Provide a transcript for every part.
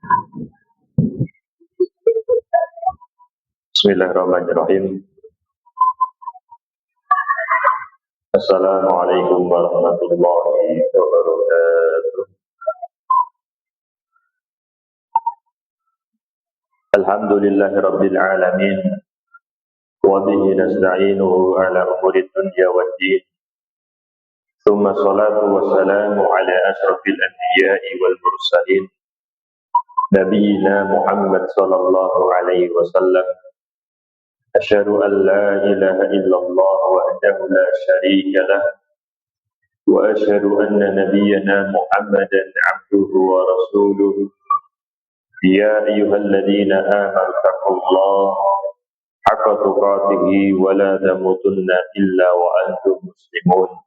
Bismillahirrahmanirrahim. Assalamualaikum warahmatullahi wabarakatuh. Alhamdulillahi rabbil alamin. Wa bihi nasta'inuhu ala umuri dunya waddin. Thumma salatu wassalamu ala ashrafil anbiya'i wal mursalin. Nabiyyina Muhammad sallallahu alaihi wasallam. Asyhadu an la ilaha illallah wahdahu la syarika lah. Wa asyhadu anna nabiyyana Muhammadan abduhu wa rasuluh. Ya ayyuhalladzina amanu taqullaha haqqa tuqatih wa la tamutunna illa wa antum muslimun.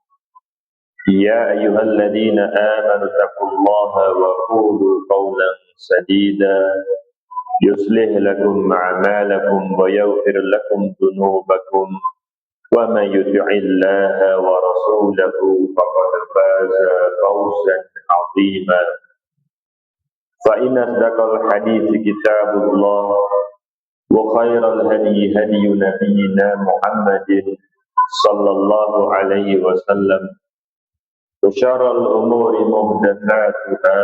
Ya ayyuhalladzina amanu taqullaha wa qulu qawlan sadida yuslih lakum a'malakum wa yaghfir lakum dhunubakum wa man yuti'illaha wa rasulahu faqad faza fawzan 'azima. Fa inna asdaqal hadithi kitabullah wa khairal hadyi hadyu nabiyyina Muhammadin sallallahu alaihi wasallam wa syarral umuri muhdatsatuha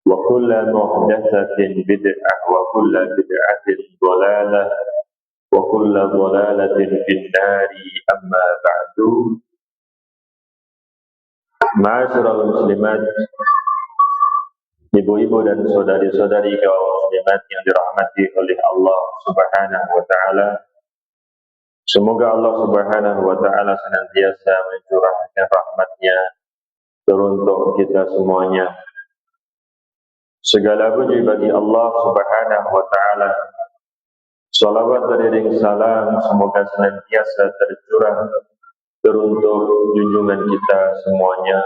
wa kullu muhdatsatin bid'ah wa kullu bid'atin dhalalah wa kullu dhalalatin fin-nari amma ba'du. Ma'asyiral muslimat, ibu-ibu dan saudari-saudari kaum muslimat yang dirahmati oleh Allah Subhanahu wa taala. Semoga Allah Subhanahu wa taala senantiasa mencurahkan rahmat-Nya untuk kita semuanya. Segala puji bagi Allah Subhanahu wa taala. Salawat beriring salam semoga senantiasa tercurah teruntuk junjungan kita semuanya,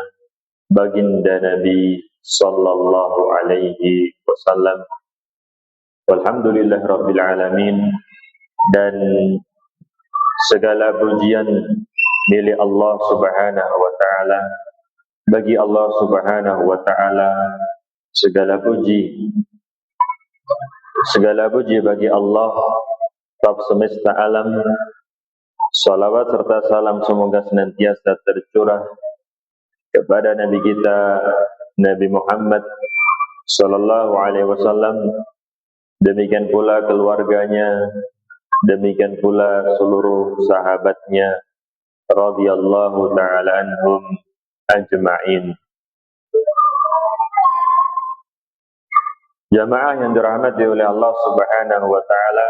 baginda Nabi sallallahu alaihi wasallam. Walhamdulillah rabbil alamin. Dan segala pujian milik Allah Subhanahu wa taala. Bagi Allah Subhanahu wa taala segala puji bagi Allah Rabb semesta alam. Salawat serta salam semoga senantiasa tercurah kepada Nabi kita Nabi Muhammad sallallahu alaihi wasallam, demikian pula keluarganya, demikian pula seluruh sahabatnya radhiyallahu ta'ala anhum ajma'in. Jamaah yang dirahmati oleh Allah Subhanahu wa taala,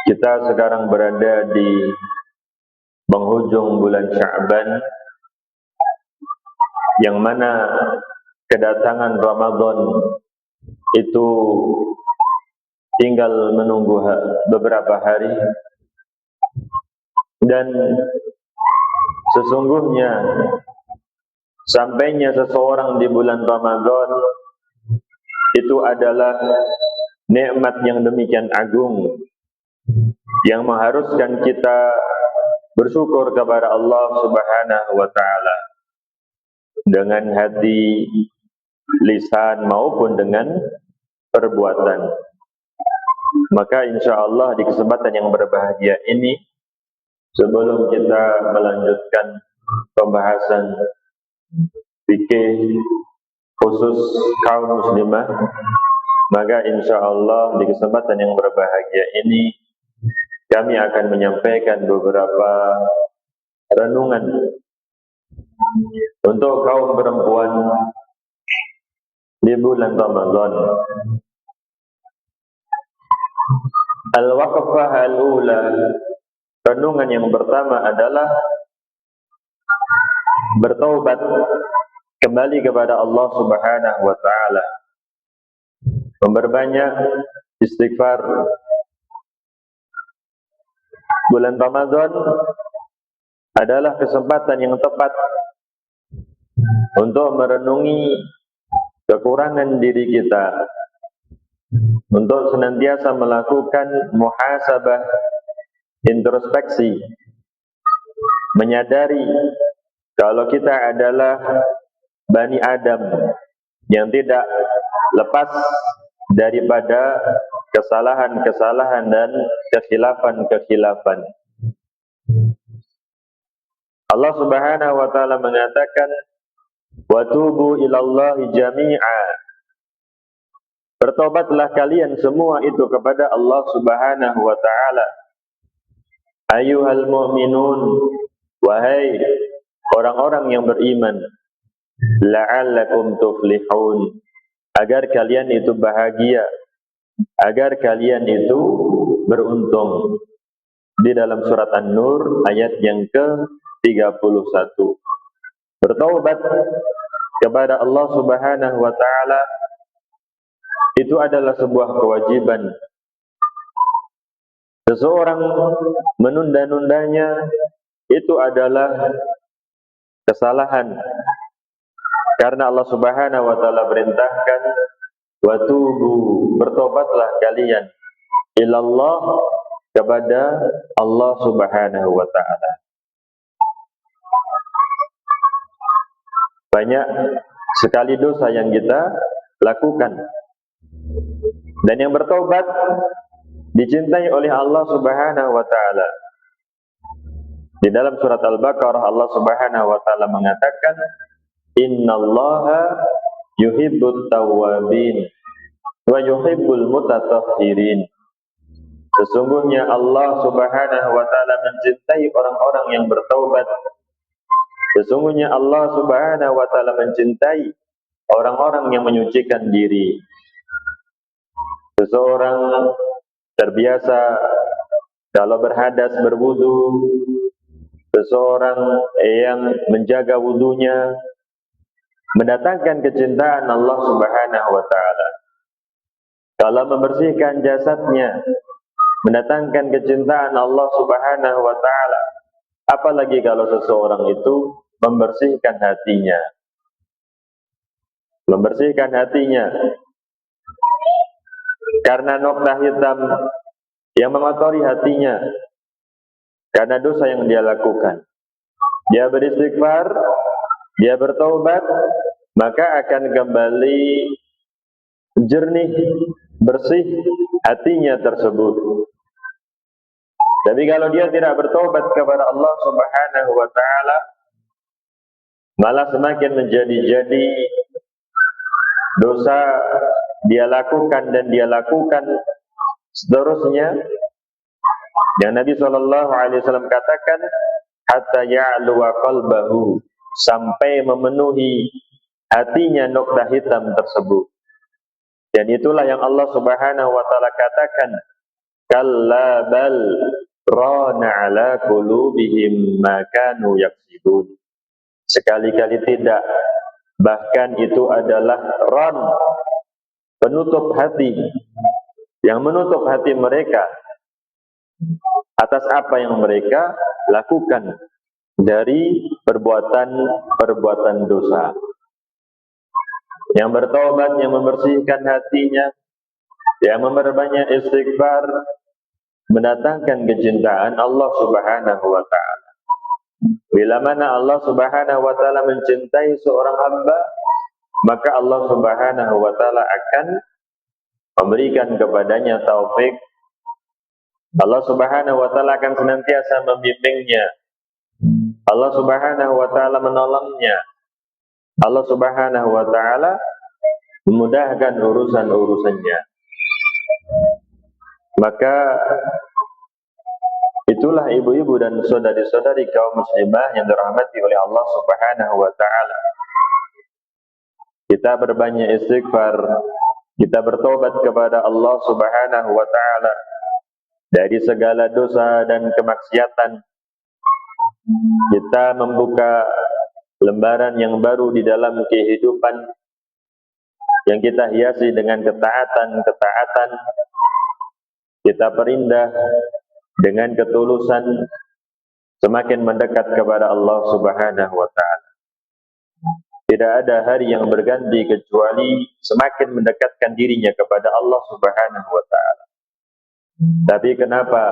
kita sekarang berada di penghujung bulan Sya'ban, yang mana kedatangan Ramadan itu tinggal menunggu beberapa hari. Dan sesungguhnya sampainya seseorang di bulan Ramadan itu adalah nikmat yang demikian agung, yang mengharuskan kita bersyukur kepada Allah Subhanahu wa taala dengan hati, lisan maupun dengan perbuatan. Maka insyaallah di kesempatan yang berbahagia ini, sebelum kita melanjutkan pembahasan fikih khusus kaum muslimah, maka insyaallah di kesempatan yang berbahagia ini kami akan menyampaikan beberapa renungan untuk kaum perempuan di bulan Ramadan. Al-waqfah al-ula, renungan yang pertama adalah bertaubat kembali kepada Allah Subhanahu wa taala, memperbanyak istighfar. Bulan Ramadan adalah kesempatan yang tepat untuk merenungi kekurangan diri kita, untuk senantiasa melakukan muhasabah, introspeksi, menyadari kalau kita adalah Bani Adam yang tidak lepas daripada kesalahan-kesalahan dan kekhilafan-kekhilafan. Allah Subhanahu wa taala mengatakan, "Wa tubu ilallahi jami'a." Bertobatlah kalian semua itu kepada Allah Subhanahu wa taala. Ayyuhal mu'minun, wahai orang-orang yang beriman, la'allakum tuflihun, agar kalian itu bahagia, agar kalian itu beruntung. Di dalam surat An-Nur ayat yang ke-31. Bertaubat kepada Allah Subhanahu wa taala itu adalah sebuah kewajiban. Seseorang menunda-nundanya itu adalah kesalahan. Karena Allah Subhanahu wa taala perintahkan, wa tubu, bertobatlah kalian ilallah, kepada Allah Subhanahu wa taala. Banyak sekali dosa yang kita lakukan. Dan yang bertobat dicintai oleh Allah Subhanahu wa taala. Di dalam surat Al-Baqarah Allah Subhanahu wa taala mengatakan, "Innallaha yuhibbut tawwabin wa yuhibbul mutatahhirin." Sesungguhnya Allah Subhanahu wa taala mencintai orang-orang yang bertaubat. Sesungguhnya Allah Subhanahu wa taala mencintai orang-orang yang menyucikan diri. Seseorang terbiasa kalau berhadas berwudu, seseorang yang menjaga wudunya mendatangkan kecintaan Allah Subhanahu wa taala. Kalau membersihkan jasadnya mendatangkan kecintaan Allah Subhanahu wa taala. Apalagi kalau seseorang itu membersihkan hatinya. Membersihkan hatinya karena noktah hitam yang mengotori hatinya karena dosa yang dia lakukan. Dia beristighfar, dia bertaubat, maka akan kembali jernih, bersih hatinya tersebut. Tapi kalau dia tidak bertobat kepada Allah Subhanahu wa taala, malah semakin menjadi-jadi dosa dia lakukan dan dia lakukan seterusnya. Yang Nabi SAW katakan, hatta ya'luwa qalbahu, sampai memenuhi hatinya noktah hitam tersebut. Dan itulah yang Allah Subhanahu wa taala katakan, kalla bal rana ala qulubihim ma kanu yaksibun. Sekali-kali tidak, bahkan itu adalah ran, penutup hati, yang menutup hati mereka atas apa yang mereka lakukan dari perbuatan-perbuatan dosa. Yang bertobat, yang membersihkan hatinya, yang memperbanyak istighfar, mendatangkan kecintaan Allah Subhanahu wa taala. Bila mana Allah Subhanahu wa taala mencintai seorang hamba, maka Allah Subhanahu wa taala akan memberikan kepadanya taufik. Allah Subhanahu wa taala akan senantiasa membimbingnya. Allah Subhanahu wa taala menolongnya. Allah Subhanahu wa taala memudahkan urusan-urusannya. Maka itulah ibu-ibu dan saudari-saudari kaum muslimah yang dirahmati oleh Allah Subhanahu wa taala. Kita berbanyak istighfar, kita bertobat kepada Allah Subhanahu wa taala dari segala dosa dan kemaksiatan. Kita membuka lembaran yang baru di dalam kehidupan yang kita hiasi dengan ketaatan-ketaatan. Kita perindah dengan ketulusan, semakin mendekat kepada Allah Subhanahu wa taala. Tidak ada hari yang berganti kecuali semakin mendekatkan dirinya kepada Allah Subhanahu wa taala. Tapi kenapa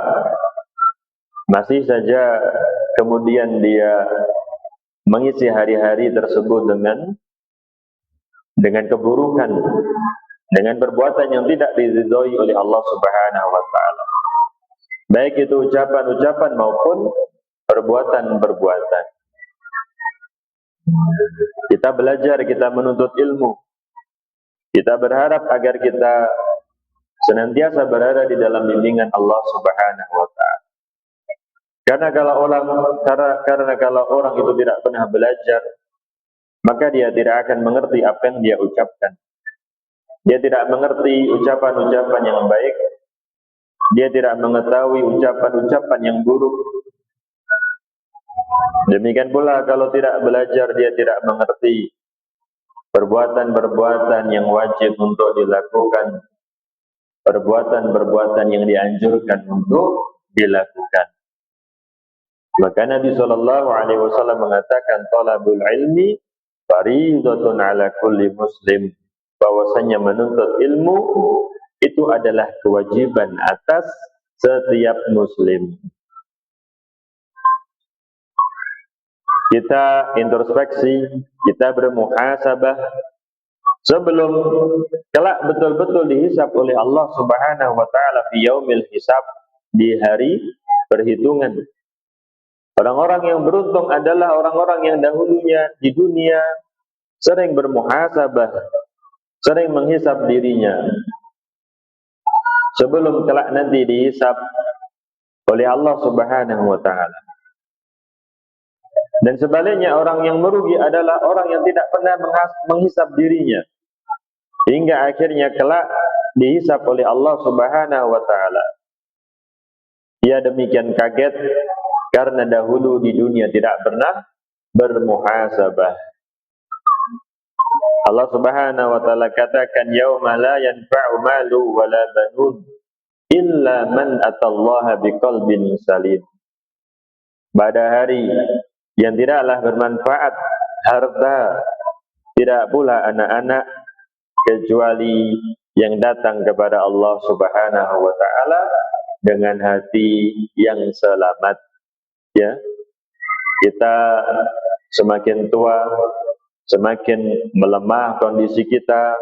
masih saja kemudian dia mengisi hari-hari tersebut dengan dengan keburukan, dengan perbuatan yang tidak diridhoi oleh Allah Subhanahu wa taala. Baik itu ucapan-ucapan maupun perbuatan-perbuatan. Kita belajar, kita menuntut ilmu. Kita berharap agar kita senantiasa berada di dalam bimbingan Allah Subhanahu wa taala. Karena kalau orang itu tidak pernah belajar, maka dia tidak akan mengerti apa yang dia ucapkan. Dia tidak mengerti ucapan-ucapan yang baik. Dia tidak mengetahui ucapan-ucapan yang buruk. Demikian pula kalau tidak belajar, dia tidak mengerti perbuatan-perbuatan yang wajib untuk dilakukan, perbuatan-perbuatan yang dianjurkan untuk dilakukan. Maka Nabi SAW mengatakan, talabul ilmi fariidatun ala kulli muslim, bahwasanya menuntut ilmu itu adalah kewajiban atas setiap muslim. Kita introspeksi, kita bermuhasabah sebelum kelak betul-betul dihisab oleh Allah Subhanahu wa taala fi yaumil hisab, di hari perhitungan. Orang-orang yang beruntung adalah orang-orang yang dahulunya di dunia sering bermuhasabah, sering menghisab dirinya sebelum kelak nanti dihisab oleh Allah Subhanahu wa taala. Dan sebaliknya, orang yang merugi adalah orang yang tidak pernah menghisab dirinya hingga akhirnya kelak dihisab oleh Allah Subhanahu wa taala. Ia demikian kaget karena dahulu di dunia tidak pernah bermuhasabah. Allah Subhanahu wa taala katakan, yauma la yanfa'u malu wala banun illa man atallaha biqalbin salim. Pada hari yang tidaklah bermanfaat harta, tidak pula anak-anak, kecuali yang datang kepada Allah Subhanahu wa taala dengan hati yang selamat. Ya, kita semakin tua, semakin melemah kondisi kita.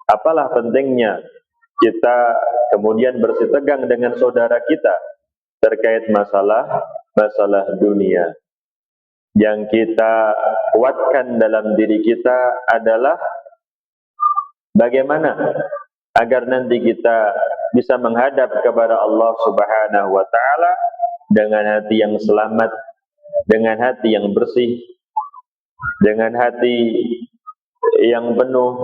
Apalah pentingnya kita kemudian bersitegang dengan saudara kita terkait masalah dunia. Yang kita kuatkan dalam diri kita adalah bagaimana agar nanti kita bisa menghadap kepada Allah Subhanahu wa taala dengan hati yang selamat, dengan hati yang bersih, dengan hati yang penuh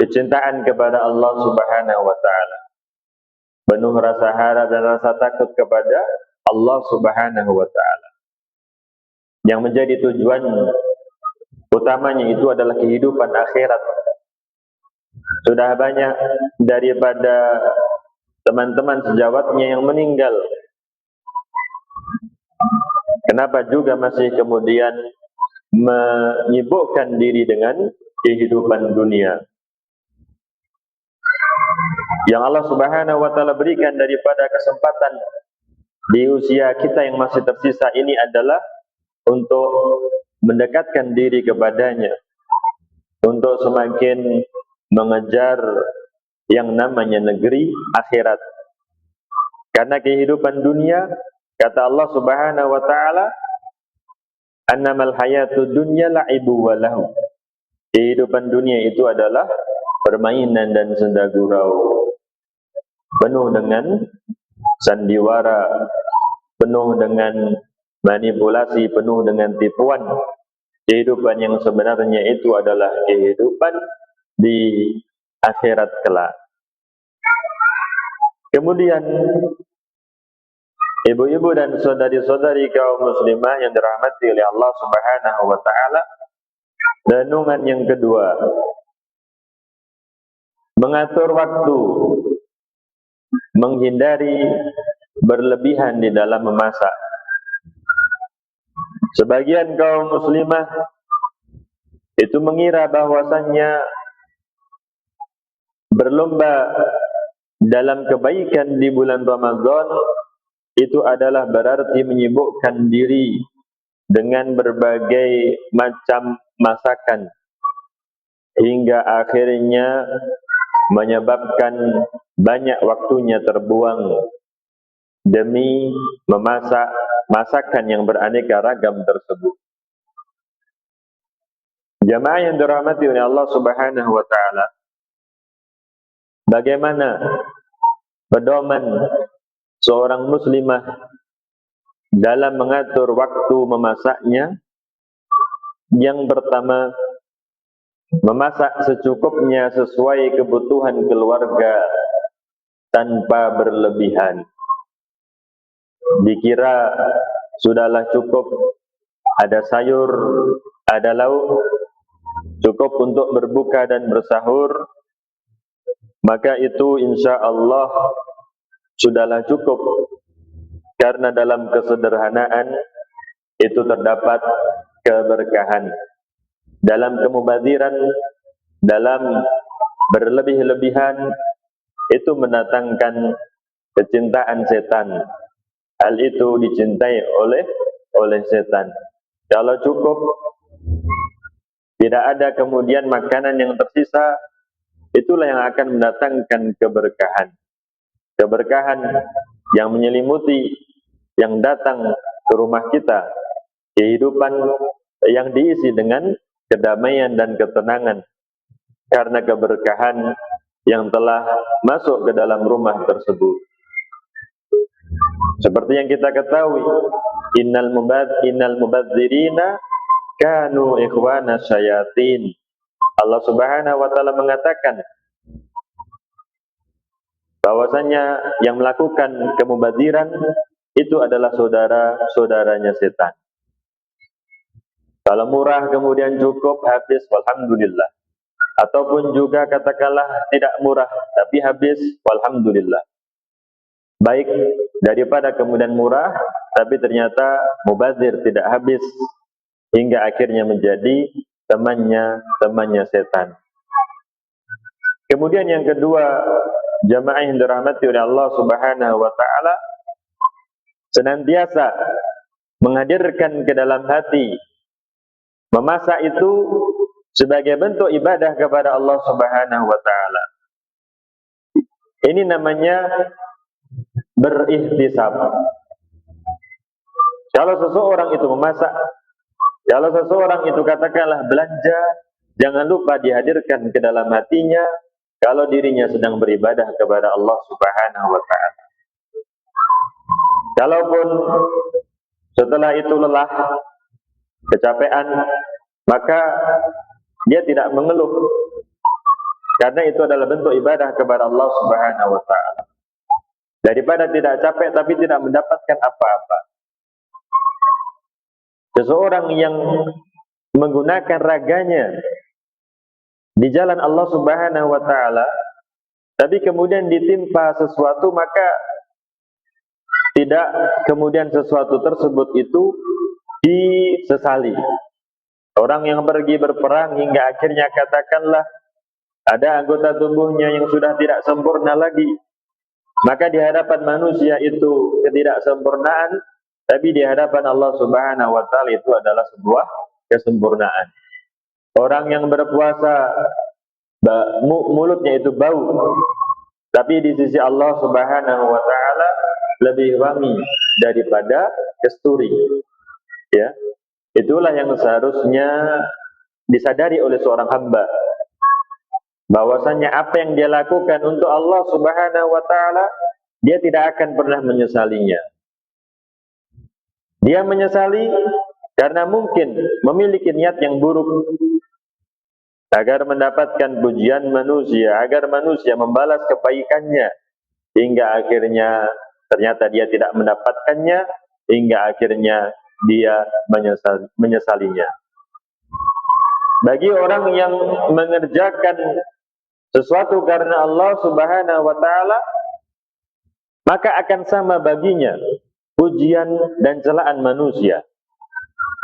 kecintaan kepada Allah Subhanahu wa taala, penuh rasa harap dan rasa takut kepada Allah Subhanahu wa taala. Yang menjadi tujuan utamanya itu adalah kehidupan akhirat. Sudah banyak daripada teman-teman sejawatnya yang meninggal. Kenapa juga masih kemudian menyibukkan diri dengan kehidupan dunia? Yang Allah Subhanahu wa taala berikan daripada kesempatan di usia kita yang masih tersisa ini adalah untuk mendekatkan diri kepadanya, untuk semakin mengejar yang namanya negeri akhirat. Karena kehidupan dunia, kata Allah Subhanahu wa taala, annamal hayatud dunya la'ibu wa lahu. Kehidupan dunia itu adalah permainan dan senda gurau, penuh dengan sandiwara, penuh dengan manipulasi, penuh dengan tipuan. Kehidupan yang sebenarnya itu adalah kehidupan di akhirat kelak. Kemudian ibu-ibu dan saudari-saudari kaum muslimah yang dirahmati oleh Allah Subhanahu wa taala, renungan yang kedua, mengatur waktu, menghindari berlebihan di dalam memasak. Sebagian kaum muslimah itu mengira bahwasannya berlomba dalam kebaikan di bulan Ramadan itu adalah berarti menyibukkan diri dengan berbagai macam masakan, hingga akhirnya menyebabkan banyak waktunya terbuang demi memasak masakan yang beraneka ragam tersebut. Jamaah yang dirahmati oleh Allah Subhanahu wa taala, bagaimana pedoman seorang muslimah dalam mengatur waktu memasaknya? Yang pertama, memasak secukupnya sesuai kebutuhan keluarga tanpa berlebihan. Dikira sudahlah cukup, ada sayur, ada lauk, cukup untuk berbuka dan bersahur, maka itu insya Allah sudahlah cukup. Karena dalam kesederhanaan itu terdapat keberkahan. Dalam kemubaziran, dalam berlebih-lebihan, itu mendatangkan kecintaan setan. Hal itu dicintai oleh setan. Kalau cukup, tidak ada kemudian makanan yang tersisa, itulah yang akan mendatangkan keberkahan. Keberkahan yang menyelimuti, yang datang ke rumah kita, kehidupan yang diisi dengan kedamaian dan ketenangan karena keberkahan yang telah masuk ke dalam rumah tersebut. Seperti yang kita ketahui, innal mubadzirina kanu ikhwana syayatin. Allah Subhanahu wa taala mengatakan bahwasanya yang melakukan kemubadziran itu adalah saudara-saudaranya setan. Kalau murah kemudian cukup habis, walhamdulillah. Ataupun juga katakanlah tidak murah tapi habis, walhamdulillah. Baik daripada kemudian murah tapi ternyata mubazir, tidak habis, hingga akhirnya menjadi temannya setan. Kemudian yang kedua, jamaah yang dirahmati oleh Allah Subhanahu wa taala, senantiasa menghadirkan ke dalam hati memasak itu sebagai bentuk ibadah kepada Allah Subhanahu wa taala. Ini namanya berikhtisab. Kalau seseorang itu memasak, kalau seseorang itu katakanlah belanja, jangan lupa dihadirkan ke dalam hatinya kalau dirinya sedang beribadah kepada Allah Subhanahu wa taala. Kalaupun setelah itu lelah, kecapean, maka dia tidak mengeluh, karena itu adalah bentuk ibadah kepada Allah Subhanahu wa taala. Daripada tidak capek tapi tidak mendapatkan apa-apa. Seseorang yang menggunakan raganya di jalan Allah Subhanahu wa taala, tapi kemudian ditimpa sesuatu, maka tidak kemudian sesuatu tersebut itu disesali. Orang yang pergi berperang hingga akhirnya katakanlah ada anggota tubuhnya yang sudah tidak sempurna lagi, maka di hadapan manusia itu ketidaksempurnaan, tapi di hadapan Allah Subhanahu wa taala itu adalah sebuah kesempurnaan. Orang yang berpuasa mulutnya itu bau, tapi di sisi Allah Subhanahu wa taala lebih wangi daripada kasturi. Ya. Itulah yang seharusnya disadari oleh seorang hamba, bahwasanya apa yang dia lakukan untuk Allah Subhanahu wa taala, dia tidak akan pernah menyesalinya. Dia menyesali karena mungkin memiliki niat yang buruk agar mendapatkan pujian manusia, agar manusia membalas kebaikannya, hingga akhirnya ternyata dia tidak mendapatkannya, hingga akhirnya dia menyesalinya. Bagi orang yang mengerjakan sesuatu karena Allah Subhanahu wa taala, maka akan sama baginya pujian dan celaan manusia.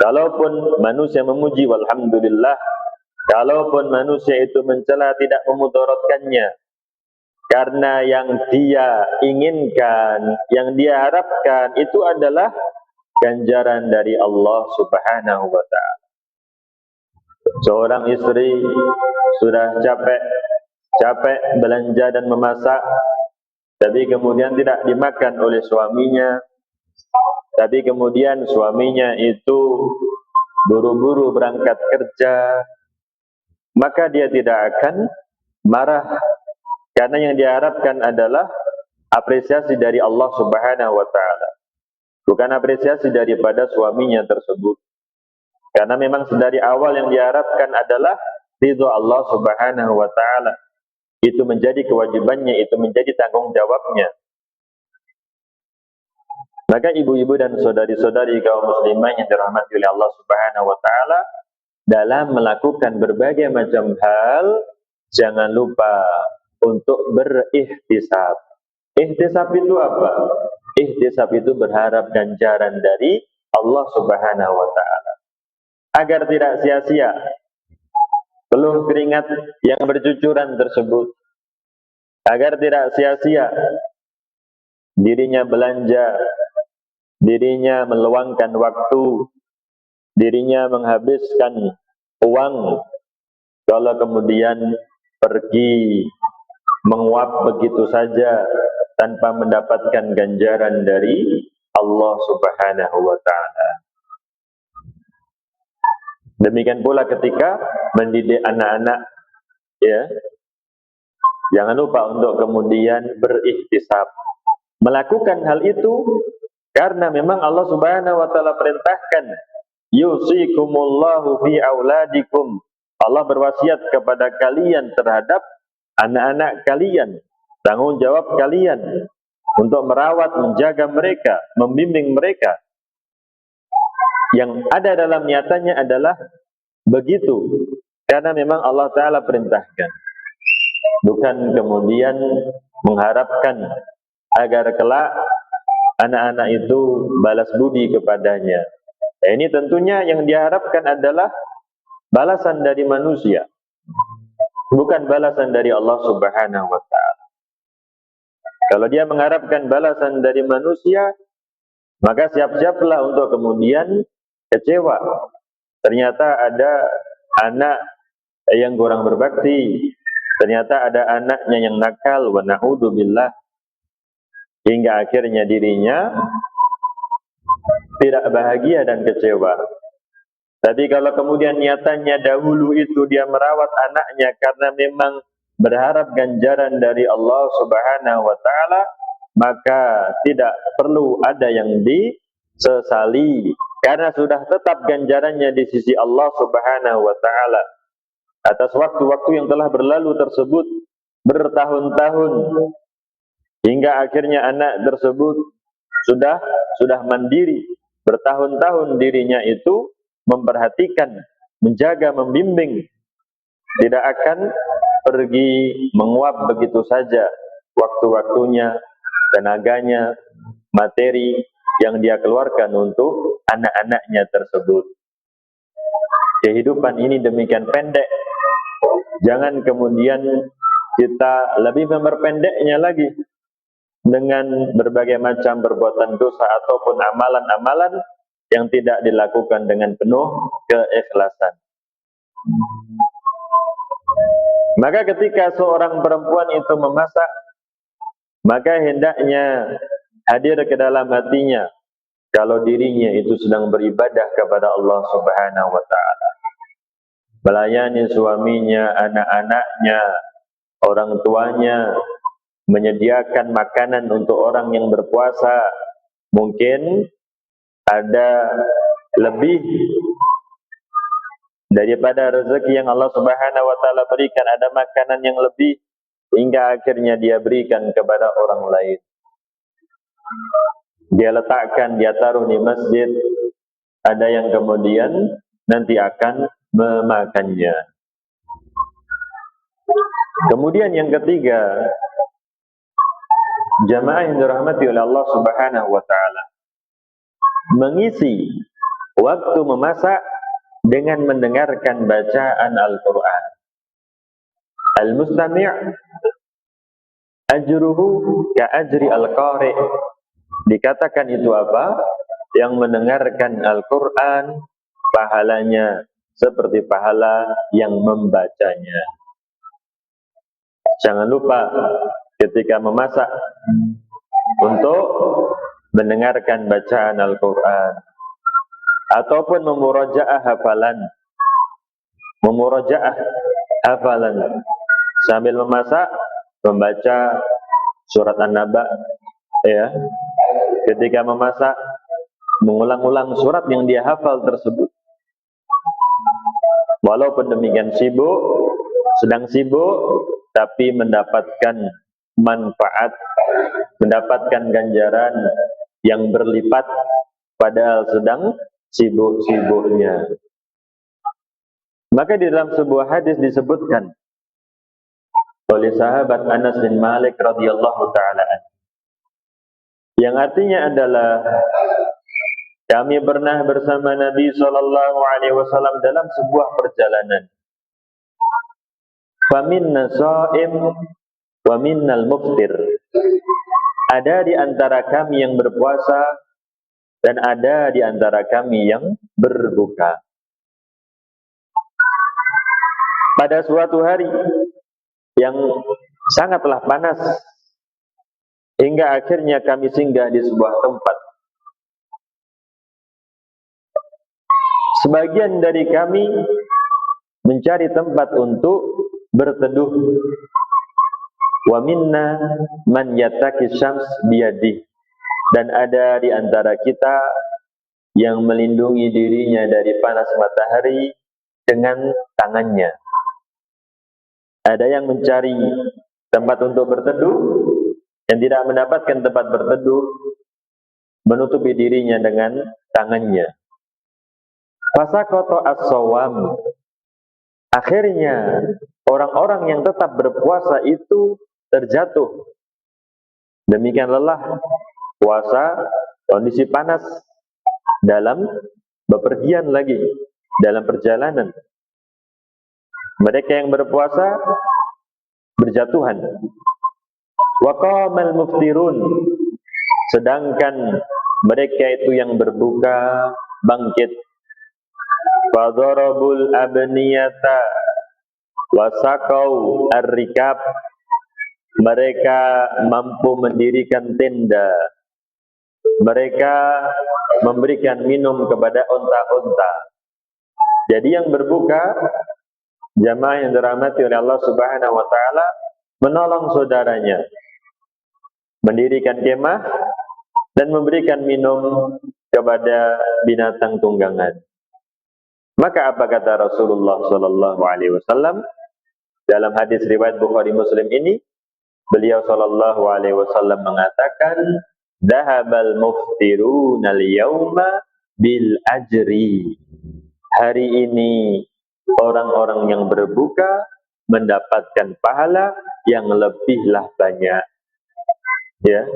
Kalaupun manusia memuji, walhamdulillah. Kalaupun manusia itu mencela, tidak memudaratkannya. Karena yang dia inginkan, yang dia harapkan itu adalah ganjaran dari Allah Subhanahu wa taala. Seorang istri sudah capek belanja dan memasak, tapi kemudian tidak dimakan oleh suaminya, tapi kemudian suaminya itu buru-buru berangkat kerja, maka dia tidak akan marah, karena yang diharapkan adalah apresiasi dari Allah Subhanahu wa taala, bukan apresiasi daripada suaminya tersebut. Karena memang dari awal yang diharapkan adalah ridho Allah Subhanahu wa taala. Itu menjadi kewajibannya, itu menjadi tanggung jawabnya. Maka ibu-ibu dan saudari-saudari kaum muslimah yang dirahmati oleh Allah Subhanahu wa taala, dalam melakukan berbagai macam hal, jangan lupa untuk berikhtisab. Ihtisab itu apa? Ihtisab itu berharap ganjaran dari Allah Subhanahu wa taala, agar tidak sia-sia peluh keringat yang bercucuran tersebut, agar tidak sia-sia dirinya belanja, dirinya meluangkan waktu, dirinya menghabiskan uang, kalau kemudian pergi menguap begitu saja tanpa mendapatkan ganjaran dari Allah Subhanahu wa taala. Demikian pula ketika mendidik anak-anak, ya, jangan lupa untuk kemudian berikhtisab, melakukan hal itu, karena memang Allah Subhanahu wa taala perintahkan, yusikumullahu fi auladikum. Allah berwasiat kepada kalian terhadap anak-anak kalian, tanggung jawab kalian untuk merawat, menjaga mereka, membimbing mereka. Yang ada dalam niatannya adalah begitu, karena memang Allah Ta'ala perintahkan, bukan kemudian mengharapkan agar kelak anak-anak itu balas budi kepadanya. Ini tentunya yang diharapkan adalah balasan dari manusia, bukan balasan dari Allah Subhanahu wa taala. Kalau dia mengharapkan balasan dari manusia, maka siap-siaplah untuk kemudian kecewa. Ternyata ada anak yang kurang berbakti, ternyata ada anaknya yang nakal, wa na'udzubillah, hingga akhirnya dirinya tidak bahagia dan kecewa. Tapi kalau kemudian niatannya dahulu itu dia merawat anaknya karena memang berharap ganjaran dari Allah Subhanahu wa taala, maka tidak perlu ada yang disesali, karena sudah tetap ganjarannya di sisi Allah Subhanahu wa taala atas waktu-waktu yang telah berlalu tersebut bertahun-tahun, hingga akhirnya anak tersebut sudah mandiri, bertahun-tahun dirinya itu memperhatikan, menjaga, membimbing, tidak akan pergi menguap begitu saja waktu-waktunya, tenaganya, materi yang dia keluarkan untuk anak-anaknya tersebut. Kehidupan ini demikian pendek, jangan kemudian kita lebih memperpendeknya lagi dengan berbagai macam perbuatan dosa ataupun amalan-amalan yang tidak dilakukan dengan penuh keikhlasan. Maka ketika seorang perempuan itu memasak, maka hendaknya hadir ke dalam hatinya kalau dirinya itu sedang beribadah kepada Allah Subhanahu wa taala, melayani suaminya, anak-anaknya, orang tuanya, menyediakan makanan untuk orang yang berpuasa. Mungkin ada lebih daripada rezeki yang Allah Subhanahu wa taala berikan, ada makanan yang lebih, hingga akhirnya dia berikan kepada orang lain. Dia letakkan, dia taruh di masjid, ada yang kemudian nanti akan memakannya. Kemudian yang ketiga, jamaah yang dirahmati oleh Allah Subhanahu wa taala, mengisi waktu memasak dengan mendengarkan bacaan Al-Quran. Al-mustami' ajruhu ka ajri al-qari'. Dikatakan itu apa? Yang mendengarkan Al-Quran pahalanya seperti pahala yang membacanya. Jangan lupa ketika memasak untuk mendengarkan bacaan Al-Quran ataupun memurajaah hafalan sambil memasak, membaca surat An-Naba, ya. Ketika memasak, mengulang-ulang surat yang dia hafal tersebut. Walaupun demikian sedang sibuk, tapi mendapatkan manfaat, mendapatkan ganjaran yang berlipat padahal sedang sibuk-sibuknya. Maka di dalam sebuah hadis disebutkan oleh sahabat Anas bin Malik radhiyallahu taala, yang artinya adalah kami pernah bersama Nabi sallallahu alaihi wasallam dalam sebuah perjalanan. Faminna sha'im wa minnal muftir. Ada di antara kami yang berpuasa dan ada di antara kami yang berbuka. Pada suatu hari yang sangatlah panas, hingga akhirnya kami singgah di sebuah tempat. Sebagian dari kami mencari tempat untuk berteduh. Wa minna man yattaqi syams biyadihi. Dan ada di antara kita yang melindungi dirinya dari panas matahari dengan tangannya. Ada yang mencari tempat untuk berteduh, yang tidak mendapatkan tempat berteduh, menutupi dirinya dengan tangannya. Fasaqata as-shawam. Akhirnya orang-orang yang tetap berpuasa itu terjatuh. Demikian lelah puasa, kondisi panas, dalam bepergian lagi, dalam perjalanan. Mereka yang berpuasa berjatuhan. Wa qamal muftirun. Sedangkan mereka itu yang berbuka bangkit. Fadarabul abniyata wasaqau ar-rikab. Mereka mampu mendirikan tenda. Mereka memberikan minum kepada unta-unta. Jadi yang berbuka, jamaah yang dirahmati oleh Allah Subhanahu wa taala, menolong saudaranya, mendirikan kemah dan memberikan minum kepada binatang tunggangan. Maka apa kata Rasulullah sallallahu alaihi wasallam dalam hadis riwayat Bukhari Muslim ini? Beliau sallallahu alaihi wasallam mengatakan, "Dhahabal muftiruna al-yauma bil ajri." Hari ini orang-orang yang berbuka mendapatkan pahala yang lebihlah banyak. Ya,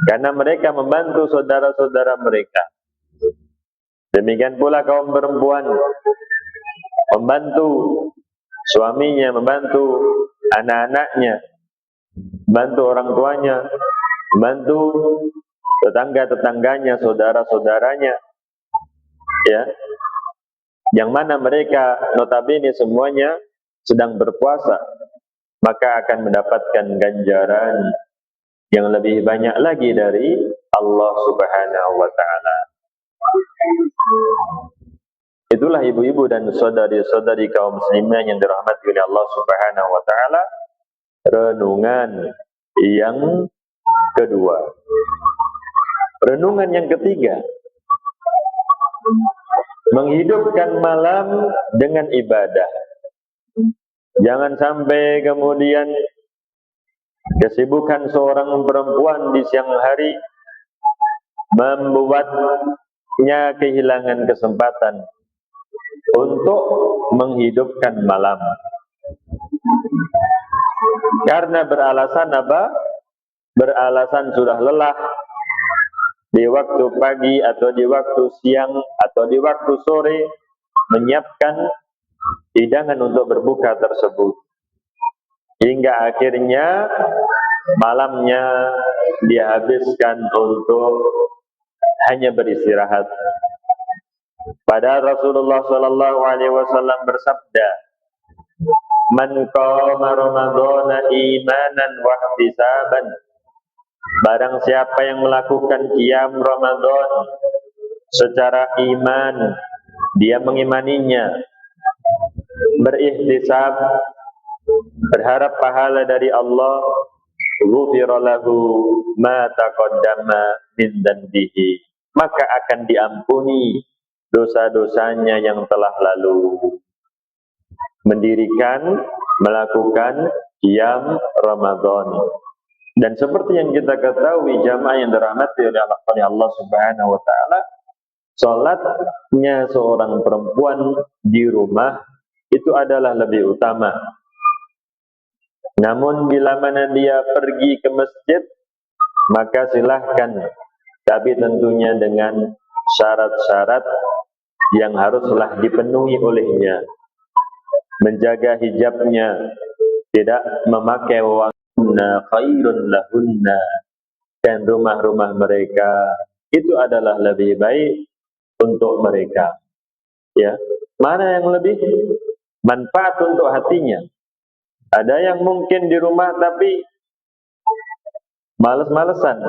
karena mereka membantu saudara-saudara mereka. Demikian pula kaum perempuan membantu suaminya, membantu anak-anaknya, membantu orang tuanya, membantu tetangga-tetangganya, saudara-saudaranya. Ya. Yang mana mereka notabene semuanya sedang berpuasa, maka akan mendapatkan ganjaran yang lebih banyak lagi dari Allah Subhanahu wa taala. Itulah ibu-ibu dan saudari-saudari kaum muslimin yang dirahmati oleh Allah Subhanahu wa taala, renungan yang kedua. Renungan yang ketiga, menghidupkan malam dengan ibadah. Jangan sampai kemudian kesibukan seorang perempuan di siang hari membuatnya kehilangan kesempatan untuk menghidupkan malam. Karena beralasan apa? Beralasan sudah lelah di waktu pagi atau di waktu siang atau di waktu sore menyiapkan hidangan untuk berbuka tersebut, hingga akhirnya malamnya dia habiskan untuk hanya beristirahat. Padahal Rasulullah sallallahu alaihi wasallam bersabda, Man qama ramadhana imanan wa ihtisaban. Barang siapa yang melakukan qiyam Ramadan secara iman, dia mengimaninya, berihtisab, berharap pahala dari Allah, ghufira lahu ma taqaddama min dzanbihi, maka akan diampuni dosa-dosanya yang telah lalu. Mendirikan, melakukan qiyam Ramadan. Dan seperti yang kita ketahui jamaah yang dirahmati oleh Allah Subhanahu wa taala, salatnya seorang perempuan di rumah itu adalah lebih utama. Namun bila mana dia pergi ke masjid, maka silahkan, tapi tentunya dengan syarat-syarat yang haruslah dipenuhi olehnya. Menjaga hijabnya, tidak memakai wanna khairun lahunna, dan rumah-rumah mereka itu adalah lebih baik untuk mereka. Ya, mana yang lebih manfaat untuk hatinya? Ada yang mungkin di rumah tapi males-malesan.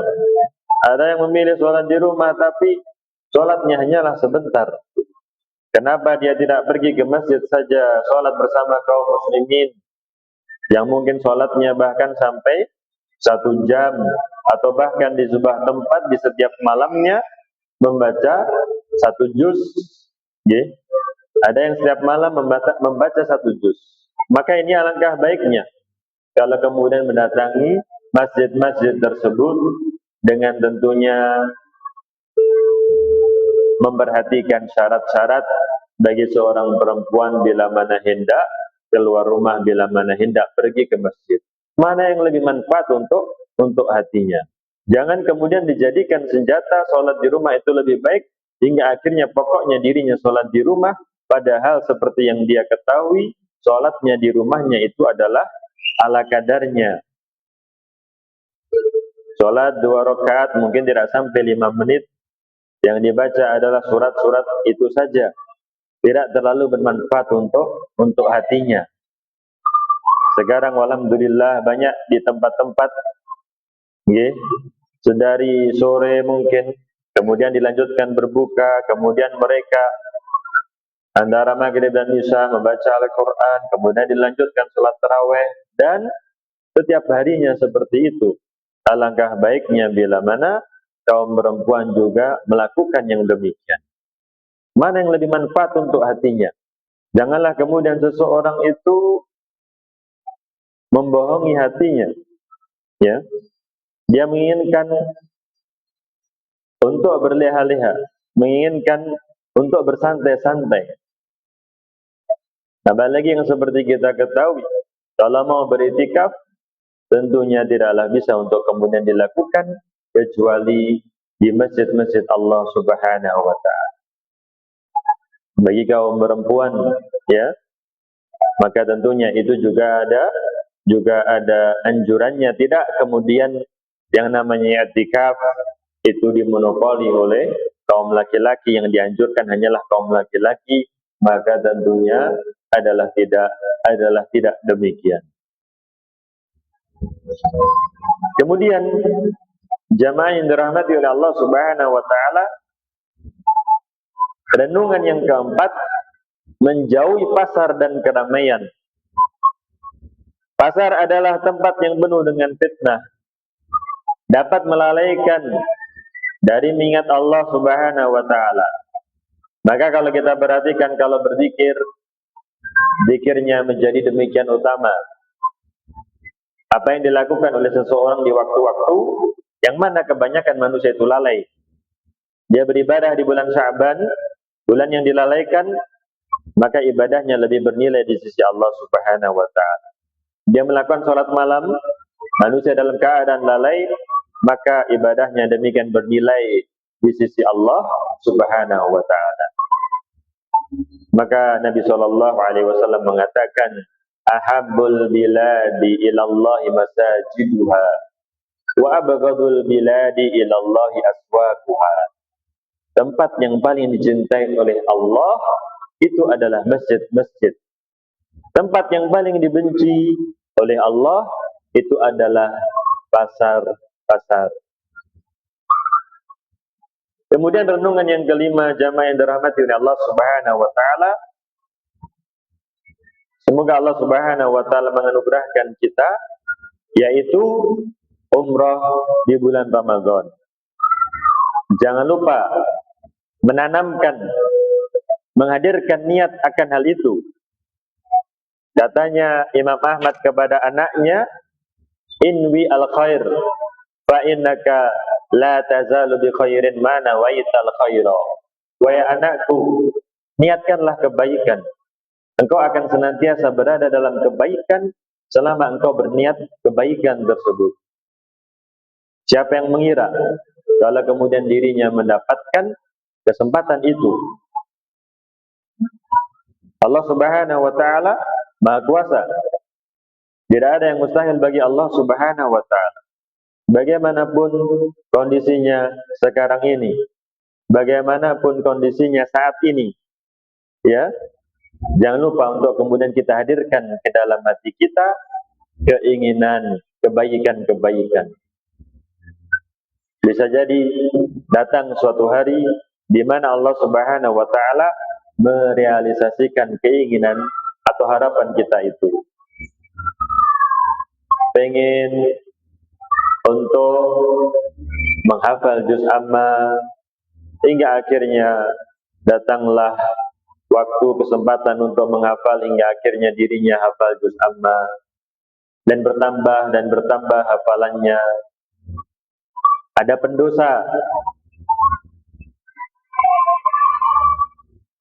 Ada yang memilih sholat di rumah tapi sholatnya hanyalah sebentar. Kenapa dia tidak pergi ke masjid saja sholat bersama kaum muslimin yang mungkin sholatnya bahkan sampai 1 jam, atau bahkan di sebuah tempat di setiap malamnya membaca 1 juz. Ada yang setiap malam membaca 1 juz. Maka ini alangkah baiknya kalau kemudian mendatangi masjid-masjid tersebut dengan tentunya memperhatikan syarat-syarat bagi seorang perempuan bila mana hendak keluar rumah, bila mana hendak pergi ke masjid. Mana yang lebih manfaat untuk hatinya. Jangan kemudian dijadikan senjata sholat di rumah itu lebih baik, hingga akhirnya pokoknya dirinya sholat di rumah, padahal seperti yang dia ketahui, sholatnya di rumahnya itu adalah ala kadarnya. Sholat 2 rakaat mungkin tidak sampai 5 menit, yang dibaca adalah surat-surat itu saja, tidak terlalu bermanfaat untuk hatinya. Sekarang alhamdulillah banyak di tempat-tempat, sedari sore mungkin, kemudian dilanjutkan berbuka, kemudian mereka antara maghrib dan isya membaca Al-Quran, kemudian dilanjutkan sholat tarawih, dan setiap harinya seperti itu. Alangkah baiknya bila mana kaum perempuan juga melakukan yang demikian. Mana yang lebih manfaat untuk hatinya? Janganlah kemudian seseorang itu membohongi hatinya. Ya, dia menginginkan untuk berleha-leha, menginginkan untuk bersantai-santai. Apalagi yang seperti kita ketahui, kalau mau beriktikaf, tentunya tidaklah bisa untuk kemudian dilakukan kecuali di masjid-masjid Allah Subhanahu wa taala. Bagi kaum perempuan, ya, maka tentunya itu juga ada anjurannya, tidak kemudian yang namanya i'tikaf itu dimonopoli oleh kaum laki-laki, yang dianjurkan hanyalah kaum laki-laki, maka tentunya adalah tidak demikian. Kemudian jamaah yang dirahmati oleh Allah Subhanahu wa taala, renungan yang keempat, menjauhi pasar dan keramaian. Pasar adalah tempat yang penuh dengan fitnah, dapat melalaikan dari mengingat Allah Subhanahu wa taala. Maka kalau kita perhatikan, kalau berzikir, zikirnya menjadi demikian utama. Apa yang dilakukan oleh seseorang di waktu-waktu yang mana kebanyakan manusia itu lalai. Dia beribadah di bulan Sya'ban, bulan yang dilalaikan, maka ibadahnya lebih bernilai di sisi Allah Subhanahu wa taala. Dia melakukan sholat malam, manusia dalam keadaan lalai, maka ibadahnya demikian bernilai di sisi Allah Subhanahu wa taala. Maka Nabi SAW mengatakan, ahabbul biladi ilallahi masajiduha wa abghadul biladi ilallahi aswaquha. Tempat yang paling dicintai oleh Allah itu adalah masjid-masjid. tempat yang paling dibenci oleh Allah itu adalah pasar-pasar. Kemudian renungan yang kelima, jamaah yang dirahmati oleh Allah Subhanahu wa taala. Semoga Allah Subhanahu wa taala menganugerahkan kita yaitu umrah di bulan Ramadan. Jangan lupa menanamkan, menghadirkan niat akan hal itu. Katanya Imam Ahmad kepada anaknya, inwi al-khair fa innaka la tazalu bi khairin ma nawaital khaira. Wahai anakku, niatkanlah kebaikan. Engkau akan senantiasa berada dalam kebaikan selama engkau berniat kebaikan tersebut. Siapa yang mengira kalau kemudian dirinya mendapatkan kesempatan itu? Allah Subhanahu wa taala Maha Kuasa. Tidak ada yang mustahil bagi Allah Subhanahu wa taala. Bagaimanapun kondisinya sekarang ini, bagaimanapun kondisinya saat ini, ya, jangan lupa untuk kemudian kita hadirkan ke dalam hati kita keinginan kebaikan-kebaikan. Bisa jadi datang suatu hari di mana Allah Subhanahu wa taala merealisasikan keinginan atau harapan kita itu. Pengen untuk menghafal juz amma, hingga akhirnya datanglah waktu kesempatan untuk menghafal, hingga akhirnya dirinya hafal juz amma dan bertambah hafalannya. Ada pendosa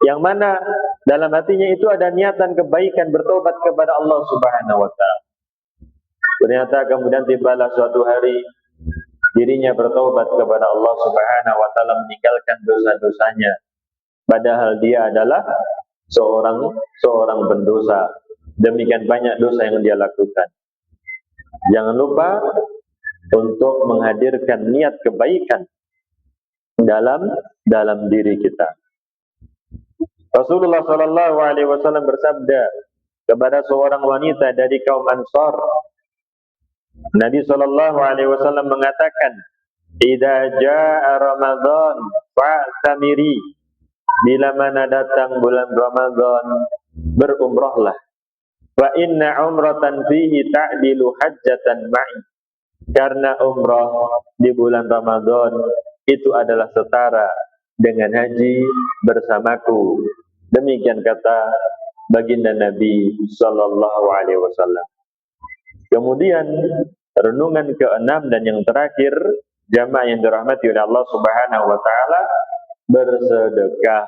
yang mana dalam hatinya itu ada niatan kebaikan, bertobat kepada Allah Subhanahu wa taala. Ternyata kemudian tibalah suatu hari dirinya bertobat kepada Allah Subhanahu wa taala, meninggalkan dosa-dosanya, padahal dia adalah seorang pendosa. Demikian banyak dosa yang dia lakukan. Jangan lupa untuk menghadirkan niat kebaikan dalam diri kita. Rasulullah sallallahu alaihi wasallam bersabda kepada seorang wanita dari kaum Ansar. Nabi sallallahu alaihi wasallam mengatakan, "Idza jaa Ramadan fa'tamiri." Bila mana datang bulan Ramadan, berumrahlah. Fa inna umratan fihi ta'dilu hajjatan ma'i. Karena umrah di bulan Ramadan itu adalah setara dengan haji bersamaku. Demikian kata baginda Nabi sallallahu alaihi wasallam. Kemudian renungan ke-6 dan yang terakhir, jamaah yang dirahmati oleh Allah Subhanahu wa taala, bersedekah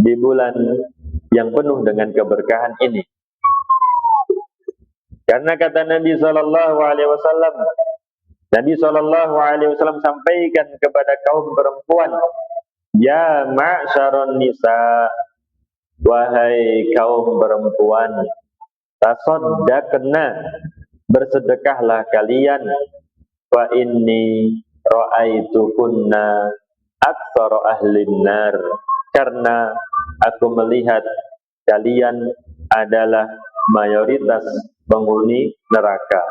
di bulan yang penuh dengan keberkahan ini. Karena kata Nabi sallallahu alaihi wasallam, Nabi sallallahu alaihi wasallam sampaikan kepada kaum perempuan, "Ya ma'syaron nisa, wahai kaum perempuan, tasaddaqna, bersedekahlah kalian, fa inni ra'aitukunna aktsara ahlin nar, karena aku melihat kalian adalah mayoritas penghuni neraka."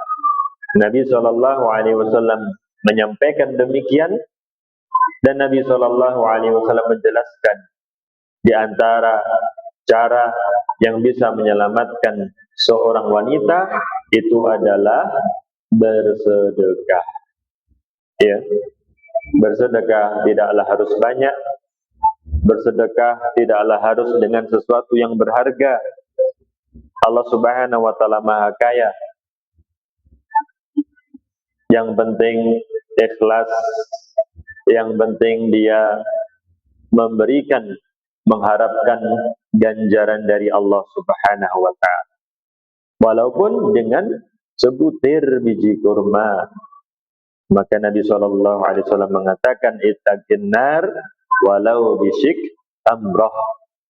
Nabi sallallahu alaihi wasallam menyampaikan demikian, dan Nabi sallallahu alaihi wasallam menjelaskan di antara cara yang bisa menyelamatkan seorang wanita itu adalah bersedekah. Ya. Bersedekah tidaklah harus banyak. Bersedekah tidaklah harus dengan sesuatu yang berharga. Allah Subhanahu wa taala Maha Kaya. Yang penting ikhlas, yang penting dia memberikan, mengharapkan ganjaran dari Allah Subhanahu wa taala. Walaupun dengan sebutir biji kurma. Maka Nabi sallallahu alaihi wasallam mengatakan, ittaqin nar walau bisyik tamrah.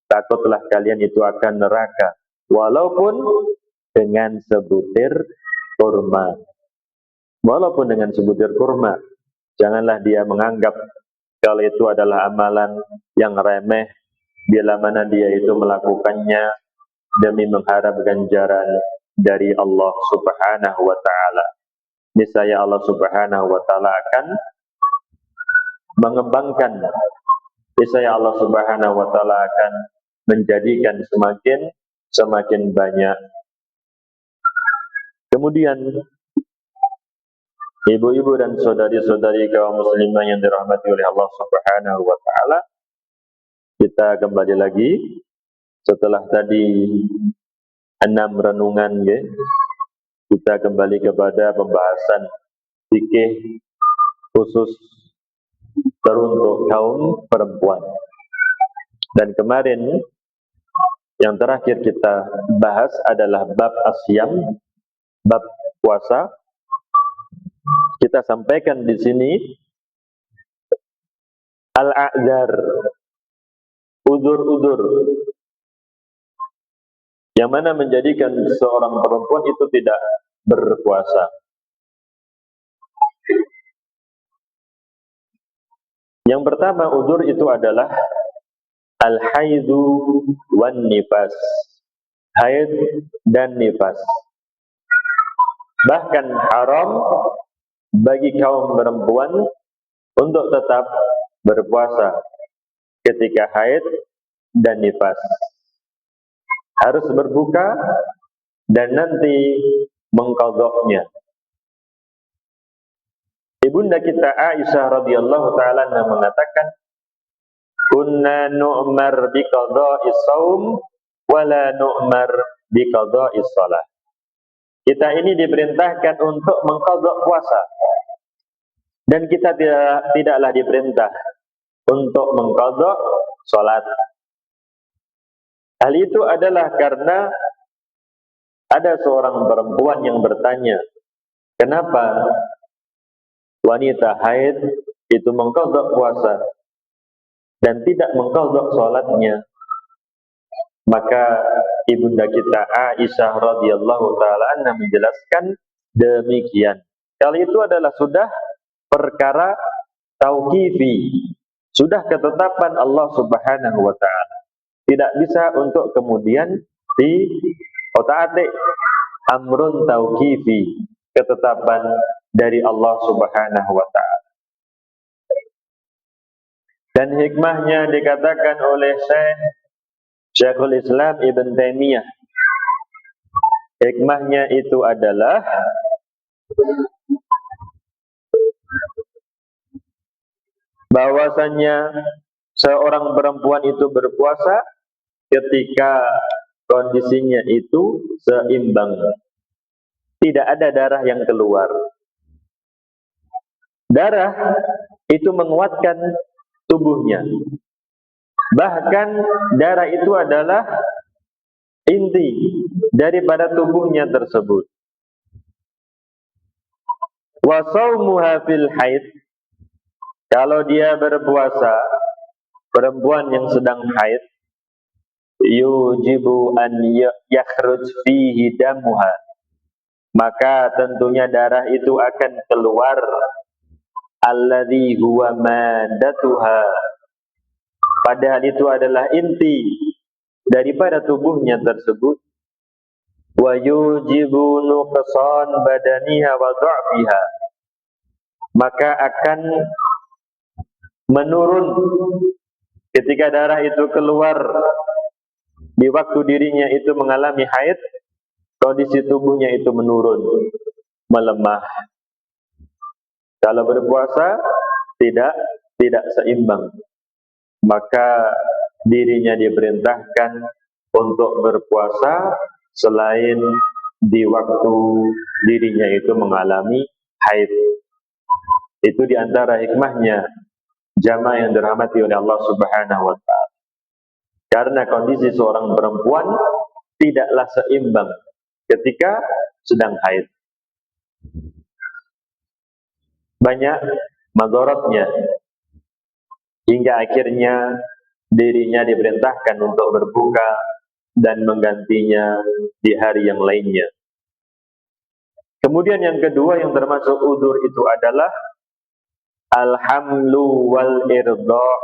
Takutlah kalian itu akan neraka walaupun dengan sebutir kurma. Walaupun dengan sebutir kurma. Janganlah dia menganggap kalau itu adalah amalan yang remeh bila mana dia itu melakukannya demi mengharap ganjaran dari Allah Subhanahu wa taala. Niscaya Allah Subhanahu wa taala akan mengembangkan, niscaya Allah Subhanahu wa taala akan menjadikan semakin banyak. Kemudian ibu-ibu dan saudari-saudari kaum muslimah yang dirahmati oleh Allah Subhanahu wa taala, kita kembali lagi setelah tadi 6 renungan ya. Kita kembali kepada pembahasan fikih khusus teruntuk kaum perempuan. Dan kemarin yang terakhir kita bahas adalah bab asyam, bab puasa. Kita sampaikan di sini al-a'dzar, udzur-udzur yang mana menjadikan seorang perempuan itu tidak berpuasa. Yang pertama udzur itu adalah al-haidu wan nifas, haid dan nifas. Bahkan haram bagi kaum perempuan untuk tetap berpuasa ketika haid dan nifas. Harus berbuka dan nanti mengqadha'nya. Ibunda kita Aisyah radhiyallahu taala mengatakan, "Kunna nu'mar bi qadha'is shaum wa la nu'mar bi qadha'is shalah." Kita ini diperintahkan untuk mengqadha' puasa dan kita tidaklah diperintah untuk mengqadha' salat. Hal itu adalah karena ada seorang perempuan yang bertanya, kenapa wanita haid itu mengqadha' puasa dan tidak mengqadha' salatnya? Maka ibunda kita Aisyah radhiyallahu taala anha menjelaskan demikian. Kali itu adalah sudah perkara tauqifi, sudah ketetapan Allah Subhanahu wa taala. Tidak bisa untuk kemudian diotak-atik. Amrun tauqifi, ketetapan dari Allah Subhanahu wa taala. Dan hikmahnya dikatakan oleh Syekhul Islam Ibn Taimiyah. Hikmahnya itu adalah bahwasannya seorang perempuan itu berpuasa ketika kondisinya itu seimbang, tidak ada darah yang keluar. Darah itu menguatkan tubuhnya. Bahkan darah itu adalah inti daripada tubuhnya tersebut. Wa shaumuha fil haid, kalau dia berpuasa, perempuan yang sedang haid, yujibu an yakhruj fihi damuha, maka tentunya darah itu akan keluar, alladzi huwa madatuha, padahal itu adalah inti daripada tubuhnya tersebut. Wa yujibu nuqsan badaniha wa dha'fiha, maka akan menurun ketika darah itu keluar di waktu dirinya itu mengalami haid, kondisi tubuhnya itu menurun, melemah. Kalau berpuasa tidak seimbang, maka dirinya diperintahkan untuk berpuasa selain di waktu dirinya itu mengalami haid. Itu diantara hikmahnya jamaah yang dirahmati oleh Allah Subhanahu wa taala. Karena kondisi seorang perempuan tidaklah seimbang ketika sedang haid. Banyak madharatnya, hingga akhirnya dirinya diperintahkan untuk berbuka dan menggantinya di hari yang lainnya. Kemudian yang kedua yang termasuk udzur itu adalah al-hamlu wal irda',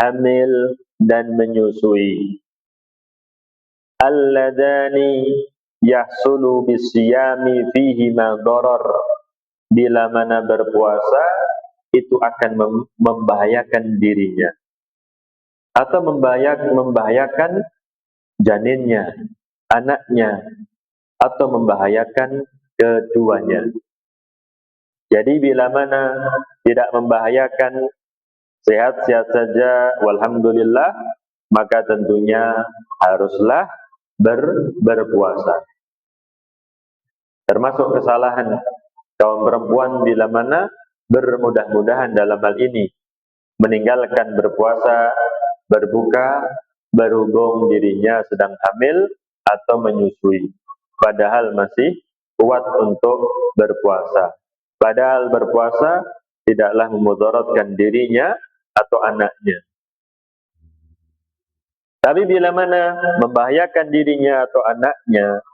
hamil dan menyusui. alladani yahsulu bisyami fihi ma darar, bila mana berpuasa itu akan membahayakan dirinya atau membahayakan janinnya, anaknya, atau membahayakan keduanya. Jadi bila mana tidak membahayakan, sehat-sehat saja, walhamdulillah, maka tentunya haruslah berpuasa. Termasuk kesalahan kaum perempuan bila mana bermudah-mudahan dalam hal ini meninggalkan berpuasa, berbuka, berhubung dirinya sedang hamil atau menyusui, padahal masih kuat untuk berpuasa. Padahal berpuasa tidaklah memudaratkan dirinya atau anaknya. Tapi bila mana membahayakan dirinya atau anaknya,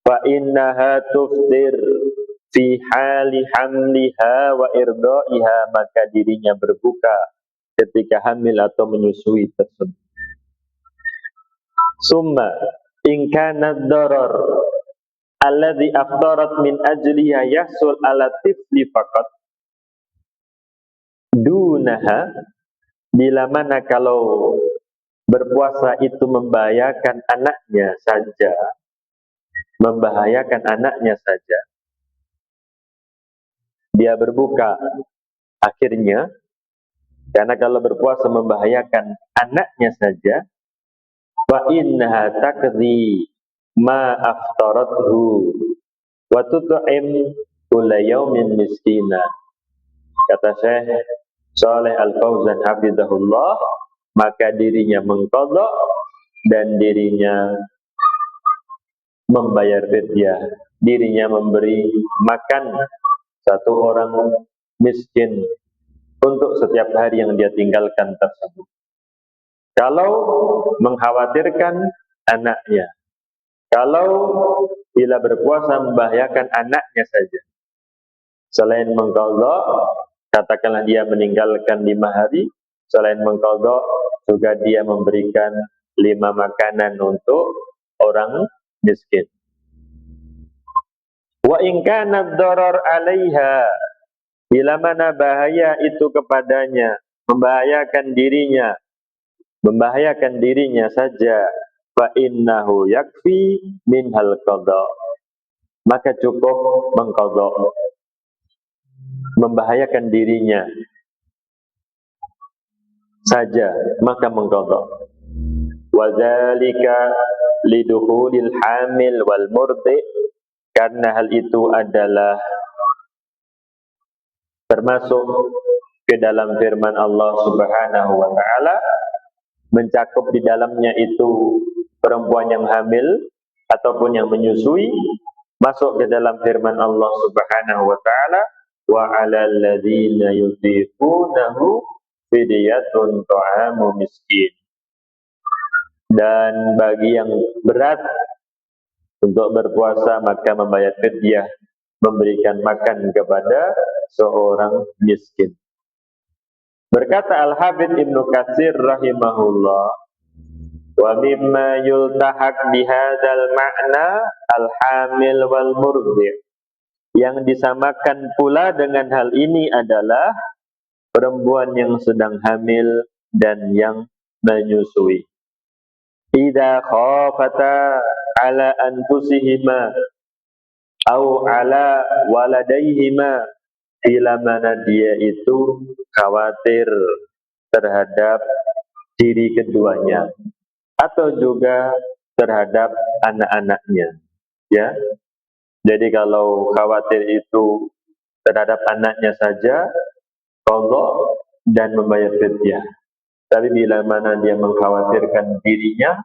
fa innaha tuftir fi hali hamliha wa irdaiha, maka dirinya berbuka ketika hamil atau menyusui tersebut. Summa in kana ad-darar alladhi aftarat min ajliha yahsul ala tifli faqat dunaha, bila mana kalau berpuasa itu membahayakan anaknya saja, dia berbuka akhirnya, karena kalau berpuasa membahayakan anaknya saja, wa innaha taqdi ma aftarathu wa tut'im kulla yaumin miskina. Kata Syekh Shalih Al-Fauzan hafizahullah, maka dirinya mengqadha dan dirinya membayar fidyah, dirinya memberi makan satu orang miskin untuk setiap hari yang dia tinggalkan tersebut. Kalau mengkhawatirkan anaknya, kalau bila berpuasa membahayakan anaknya saja, selain mengqadha, katakanlah dia meninggalkan 5 hari, selain mengqadha juga dia memberikan 5 makanan untuk orang miskin. Wa in kana ad-darar 'alaiha, bila mana bahaya itu kepadanya, membahayakan dirinya saja, fa innahu yakfi minhal qadha, maka cukup mengqadha. Membahayakan dirinya saja, maka mengqadha. Wa dzalika lidukhulil hamil wal murdi, karena hal itu adalah termasuk ke dalam firman Allah Subhanahu wa taala, mencakup di dalamnya itu perempuan yang hamil ataupun yang menyusui, masuk ke dalam firman Allah Subhanahu wa taala, wa 'alal ladzina yutiqunahu fidyatun ta'amu miskin. Dan bagi yang berat untuk berpuasa maka membayar fidyah, memberikan makan kepada seorang miskin. Berkata Al-Hafidz Ibnu Katsir rahimahullah, wa mimma yultahaq bihadzal ma'na al-hamil wal murdi', yang disamakan pula dengan hal ini adalah perempuan yang sedang hamil dan yang menyusui. Idza khafata ala anfusihima au ala waladaihima, bila mana dia itu khawatir terhadap diri keduanya atau juga terhadap anak-anaknya, ya. Jadi kalau khawatir itu terhadap anaknya saja, qadha dan membayar fidyah. Tapi bila mana dia mengkhawatirkan dirinya,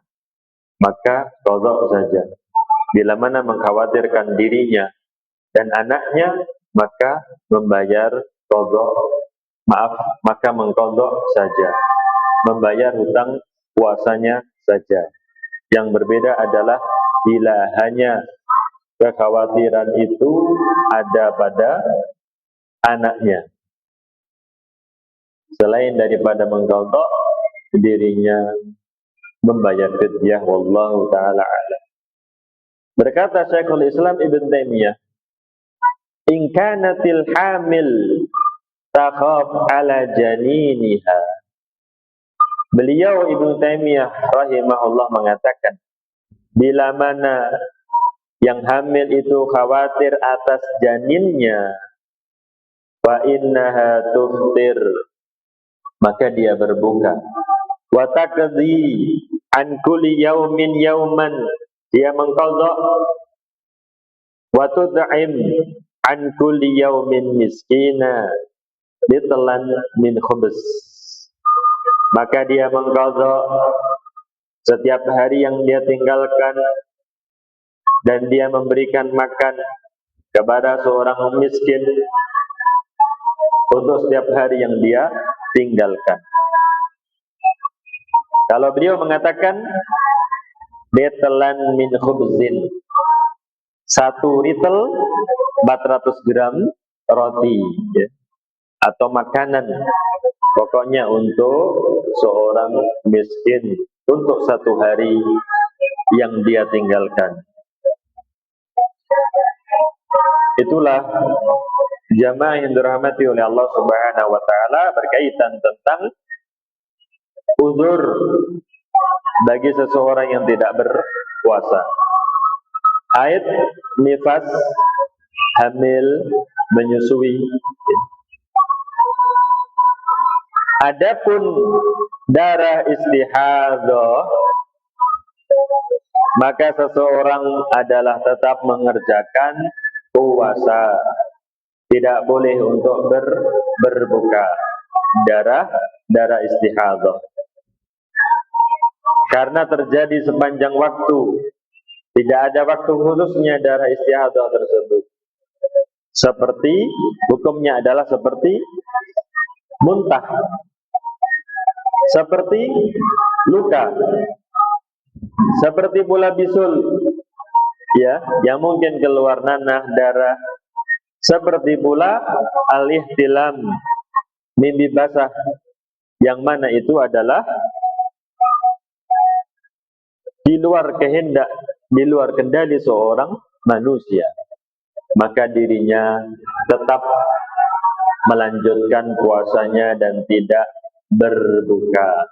maka qadha saja. Bila mana mengkhawatirkan dirinya dan anaknya, maka membayar qadha, maka mengqadha saja, membayar hutang puasanya saja. Yang berbeda adalah bila hanya kekhawatiran itu ada pada anaknya, selain daripada mengqadha, dirinya membayar fidyah. Wallahu taala a'lam. Berkata Syekhul Islam Ibn Taimiyah, in kanatil hamil takhaf ala janiniha. Beliau Ibn Taimiyah rahimahullah mengatakan, bila mana yang hamil itu khawatir atas janinnya, fa innaha tuftir, maka dia berbuka. Wa taqdi an kulli yaumin yauman, dia mengqadha. Wa tud'im an kulli yaumin miskina bitlan min khubz, maka dia mengqadha setiap hari yang dia tinggalkan dan dia memberikan makan kepada seorang miskin untuk setiap hari yang dia tinggalkan. Kalau beliau mengatakan betelan min khubzin, 1 ritel 400 gram roti, ya, atau makanan, pokoknya untuk seorang miskin untuk 1 hari yang dia tinggalkan. Itulah jamaah yang dirahmati oleh Allah Subhanahu wa taala berkaitan tentang uzur bagi seseorang yang tidak berpuasa. Haid, nifas, hamil, menyusui. Adapun darah istihadhah, maka seseorang adalah tetap mengerjakan puasa, tidak boleh untuk berbuka. Darah istihadhah karena terjadi sepanjang waktu, tidak ada waktu khususnya darah istihadhah tersebut. Seperti hukumnya adalah seperti muntah, seperti luka, seperti pula bisul, ya, yang mungkin keluar nanah darah, seperti pula al-ihtilam, mimpi basah, yang mana itu adalah di luar kehendak, di luar kendali seorang manusia, maka dirinya tetap melanjutkan puasanya dan tidak berbuka.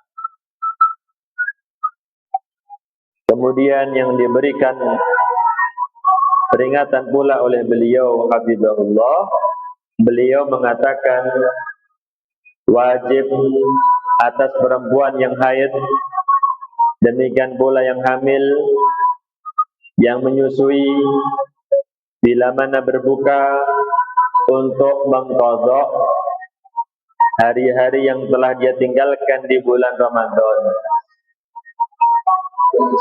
Kemudian yang diberikan peringatan pula oleh beliau hafizahullah, beliau mengatakan wajib atas perempuan yang haid, demikian pula yang hamil, yang menyusui, bila mana berbuka untuk mengqadha hari-hari yang telah dia tinggalkan di bulan Ramadan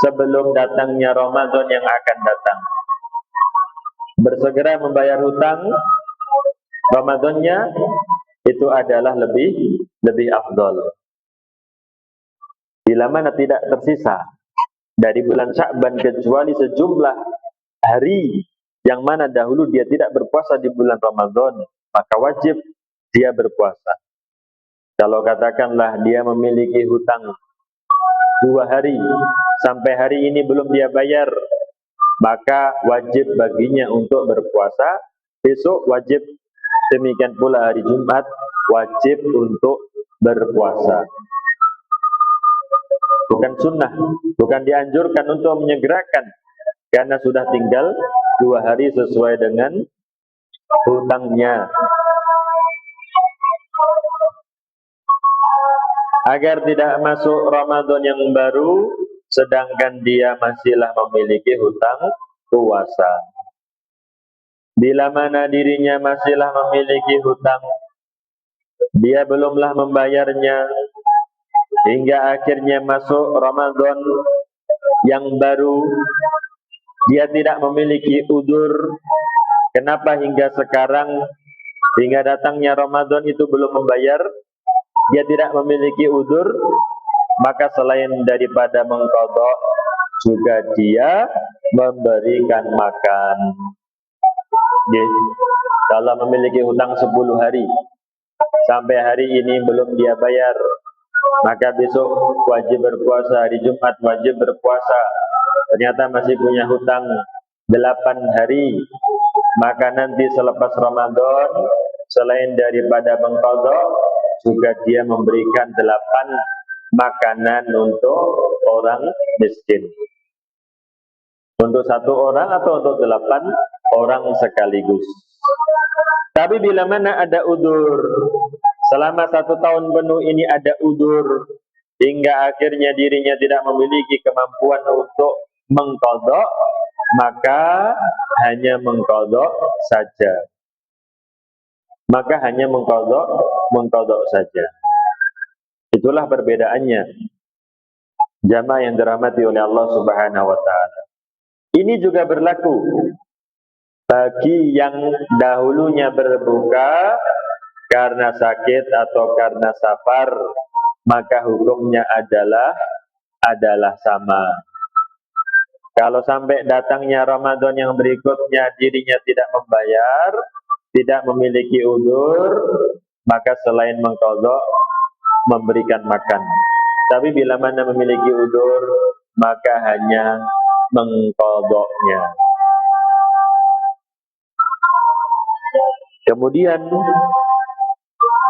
sebelum datangnya Ramadan yang akan datang. Bersegera membayar hutang Ramadannya itu adalah lebih afdal. Bila mana tidak tersisa dari bulan Sya'ban kecuali sejumlah hari yang mana dahulu dia tidak berpuasa di bulan Ramadan, maka wajib dia berpuasa. Kalau katakanlah dia memiliki hutang 2 hari, sampai hari ini belum dia bayar, maka wajib baginya untuk berpuasa. Besok wajib, demikian pula hari Jumat wajib untuk berpuasa. Bukan sunnah, bukan dianjurkan untuk menyegerakan, karena sudah tinggal 2 hari sesuai dengan hutangnya. Agar tidak masuk Ramadan yang baru sedangkan dia masihlah memiliki hutang puasa. Bila mana dirinya masihlah memiliki hutang, dia belumlah membayarnya, hingga akhirnya masuk Ramadan yang baru, dia tidak memiliki udzur. Kenapa hingga sekarang, hingga datangnya Ramadan itu belum membayar? Dia tidak memiliki udzur, maka selain daripada mengqadha, juga dia memberikan makan. Kalau memiliki hutang 10 hari, sampai hari ini belum dia bayar, maka besok wajib berpuasa, hari Jumat wajib berpuasa, ternyata masih punya hutang 8 hari, maka nanti selepas Ramadan selain daripada mengqadha, juga dia memberikan 8 makanan untuk orang miskin. Untuk 1 orang atau untuk 8 orang sekaligus. Tapi bila mana ada udzur, selama 1 tahun penuh ini ada udzur, hingga akhirnya dirinya tidak memiliki kemampuan untuk mengqadha, maka hanya mengqadha saja. Maka hanya mengqadha saja. Itulah perbedaannya, jamaah yang dirahmati oleh Allah Subhanahu wa taala. Ini juga berlaku bagi yang dahulunya berbuka karena sakit atau karena safar, maka hukumnya adalah sama. Kalau sampai datangnya Ramadan yang berikutnya dirinya tidak membayar, tidak memiliki udzur, maka selain mengqadha, memberikan makan. Tapi bila mana memiliki udzur, maka hanya mengqadhanya. Kemudian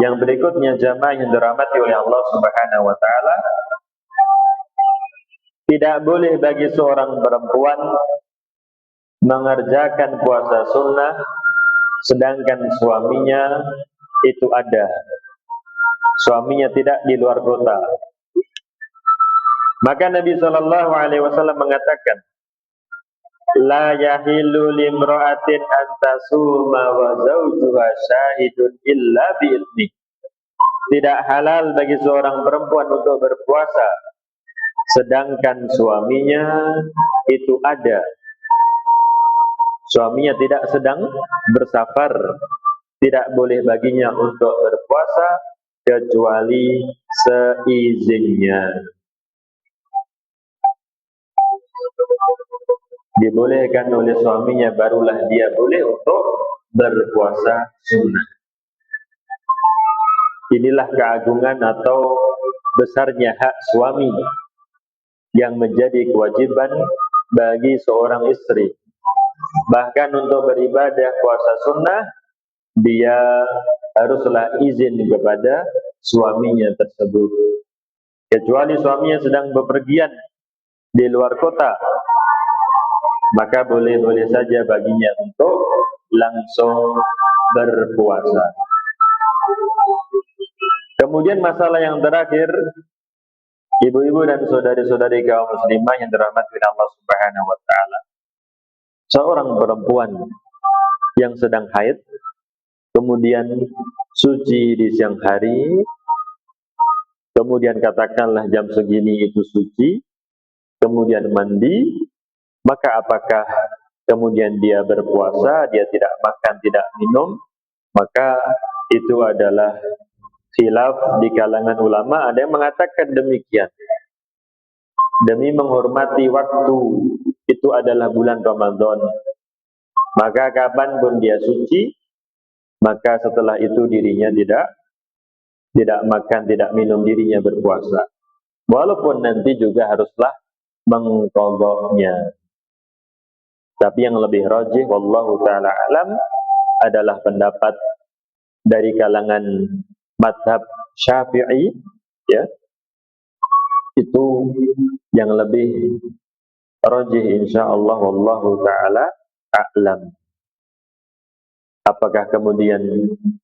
yang berikutnya, jamaah yang dirahmati oleh Allah Subhanahu wa taala, tidak boleh bagi seorang perempuan mengerjakan puasa sunnah sedangkan suaminya itu ada. Suaminya tidak di luar kota. Maka Nabi SAW mengatakan, la yahillu limra'atin an tasuma wa zawjuha syahidun illa bi'idni. Tidak halal bagi seorang perempuan untuk berpuasa sedangkan suaminya itu ada. Suaminya tidak sedang bersafar, tidak boleh baginya untuk berpuasa kecuali seizinnya. Dibolehkan oleh suaminya, barulah dia boleh untuk berpuasa sunnah. Inilah keagungan atau besarnya hak suami yang menjadi kewajiban bagi seorang istri. Bahkan untuk beribadah puasa sunnah, dia haruslah izin kepada suaminya tersebut. Kecuali suaminya sedang bepergian di luar kota, maka boleh-boleh saja baginya untuk langsung berpuasa. Kemudian masalah yang terakhir, ibu-ibu dan saudari-saudari kaum muslimah yang dirahmati oleh Allah Subhanahu wa taala. Seorang perempuan yang sedang haid, kemudian suci di siang hari, kemudian katakanlah jam segini itu suci, kemudian mandi, maka apakah kemudian dia berpuasa, dia tidak makan, tidak minum? Maka itu adalah khilaf di kalangan ulama. Ada yang mengatakan demikian, demi menghormati waktu, itu adalah bulan Ramadan, maka kapanpun dia suci, maka setelah itu dirinya tidak makan, tidak minum, dirinya berpuasa. Walaupun nanti juga haruslah mengqadhanya. Tapi yang lebih rajih, wallahu ta'ala alam, adalah pendapat dari kalangan mazhab Syafi'i, ya. Itu yang lebih rajih insyaallah, wallahu ta'ala a'lam. Apakah kemudian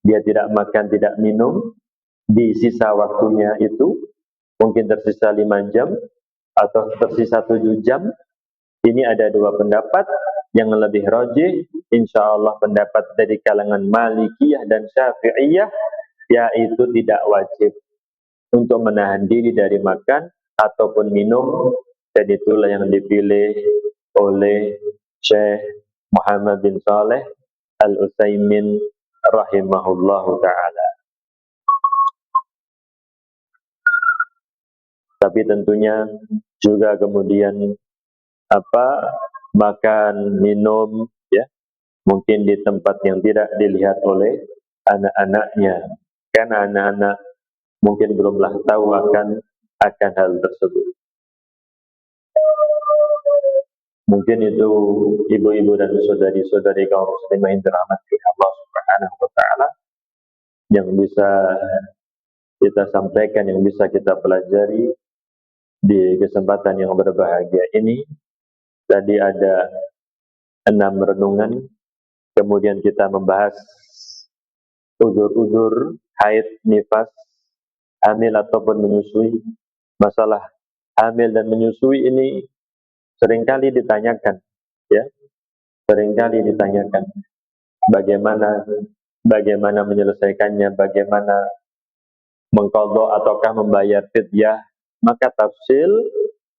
dia tidak makan, tidak minum di sisa waktunya itu, mungkin tersisa 5 jam atau tersisa 7 jam? Ini ada dua pendapat. Yang lebih rajih insyaallah pendapat dari kalangan Malikiyah dan Syafi'iyah, yaitu tidak wajib untuk menahan diri dari makan ataupun minum, dan itulah yang dipilih oleh Syekh Muhammad bin Shalih Al-Utsaimin rahimahullahu ta'ala. Tapi tentunya juga kemudian makan, minum, ya, mungkin di tempat yang tidak dilihat oleh anak-anaknya. Karena anak-anak mungkin belumlah tahu akan hal tersebut. Mungkin itu ibu-ibu dan saudari-saudari kaum muslimah yang dirahmati Allah Subhanahu wa taala yang bisa kita sampaikan, yang bisa kita pelajari di kesempatan yang berbahagia ini. Tadi ada 6 renungan, kemudian kita membahas udzur-udzur haid, nifas, hamil ataupun menyusui. Masalah hamil dan menyusui ini seringkali ditanyakan, ya, seringkali ditanyakan bagaimana menyelesaikannya, bagaimana mengqadha ataukah membayar fidyah. Maka tafsil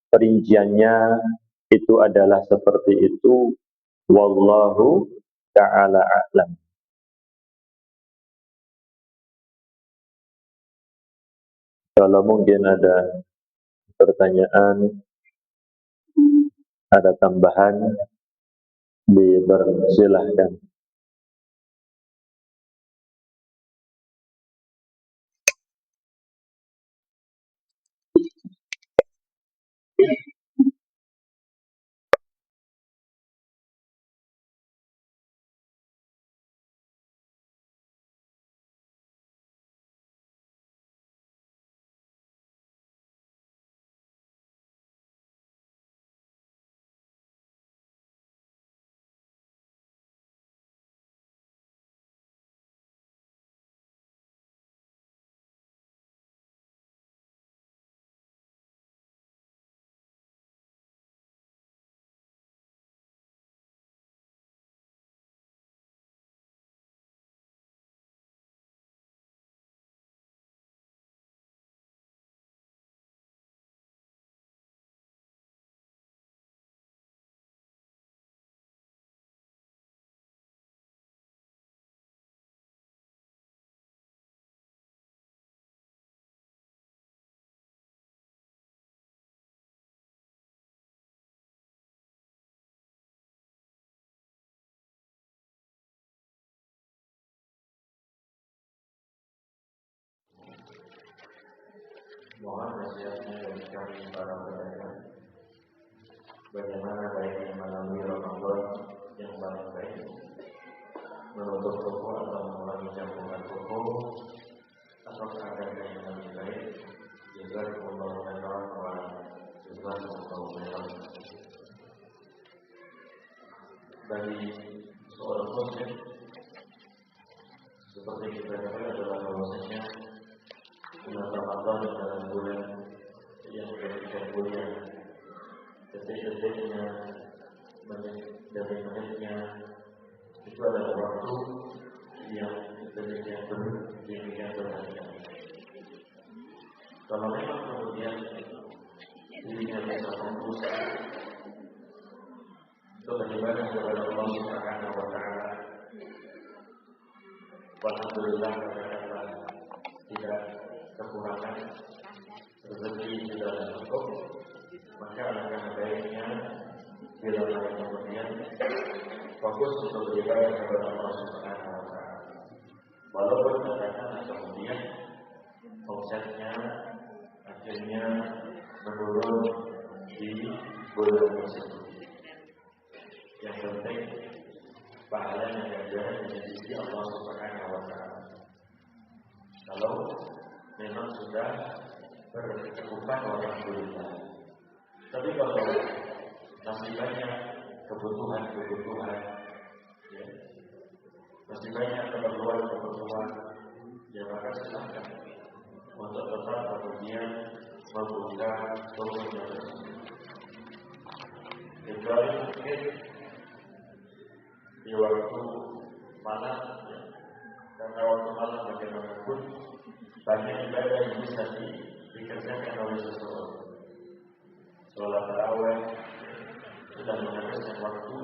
perinciannya itu adalah seperti itu, wallahu ta'ala a'lam. Kalau mungkin ada pertanyaan, ada tambahan, dipersilahkan. Mohon nasihatnya dari kami para pendengar, bagaimana baiknya melalui Ramadan yang paling baik, menutup toko atau mengulangi campuran toko, atau keadaan yang lebih baik, juga membangun orang orang, juga membangun orang. Bagi seorang muslim, seperti kita katakan adalah bahwasanya bulan Ramadan adalah bulan yang demikian mulia, detik-detiknya, menit-menitnya itu adalah waktu yang demikian berharga. Kalau memang kemudian dirinya bisa fokus untuk beribadah kepada Allah Subhanahu wa taala, alhamdulillah katakanlah tidak kekurangan rezeki sudah cukup, maka alangkah baiknya bila mana kemudian fokus untuk beribadah kepada Allah Subhanahu wa taala. Walaupun katakanlah kemudian omsetnya akhirnya menurun di bulan tersebut. Yang penting pahalanya ganjaran di sisi Allah Subhanahu wa taala. Kalau memang sudah berkecukupan, alhamdulillah. Tapi kalau masih banyak kebutuhan, ya, masih banyak keperluan, ya maka silakan untuk tetap kemudian membuka tokonya tersebut. Kecuali mungkin di waktu malam, ya, karena waktu malam bagaimanapun banyak ibadah yang bisa dikerjakan oleh seseorang. Sholat tarawih sudah menghabiskan waktu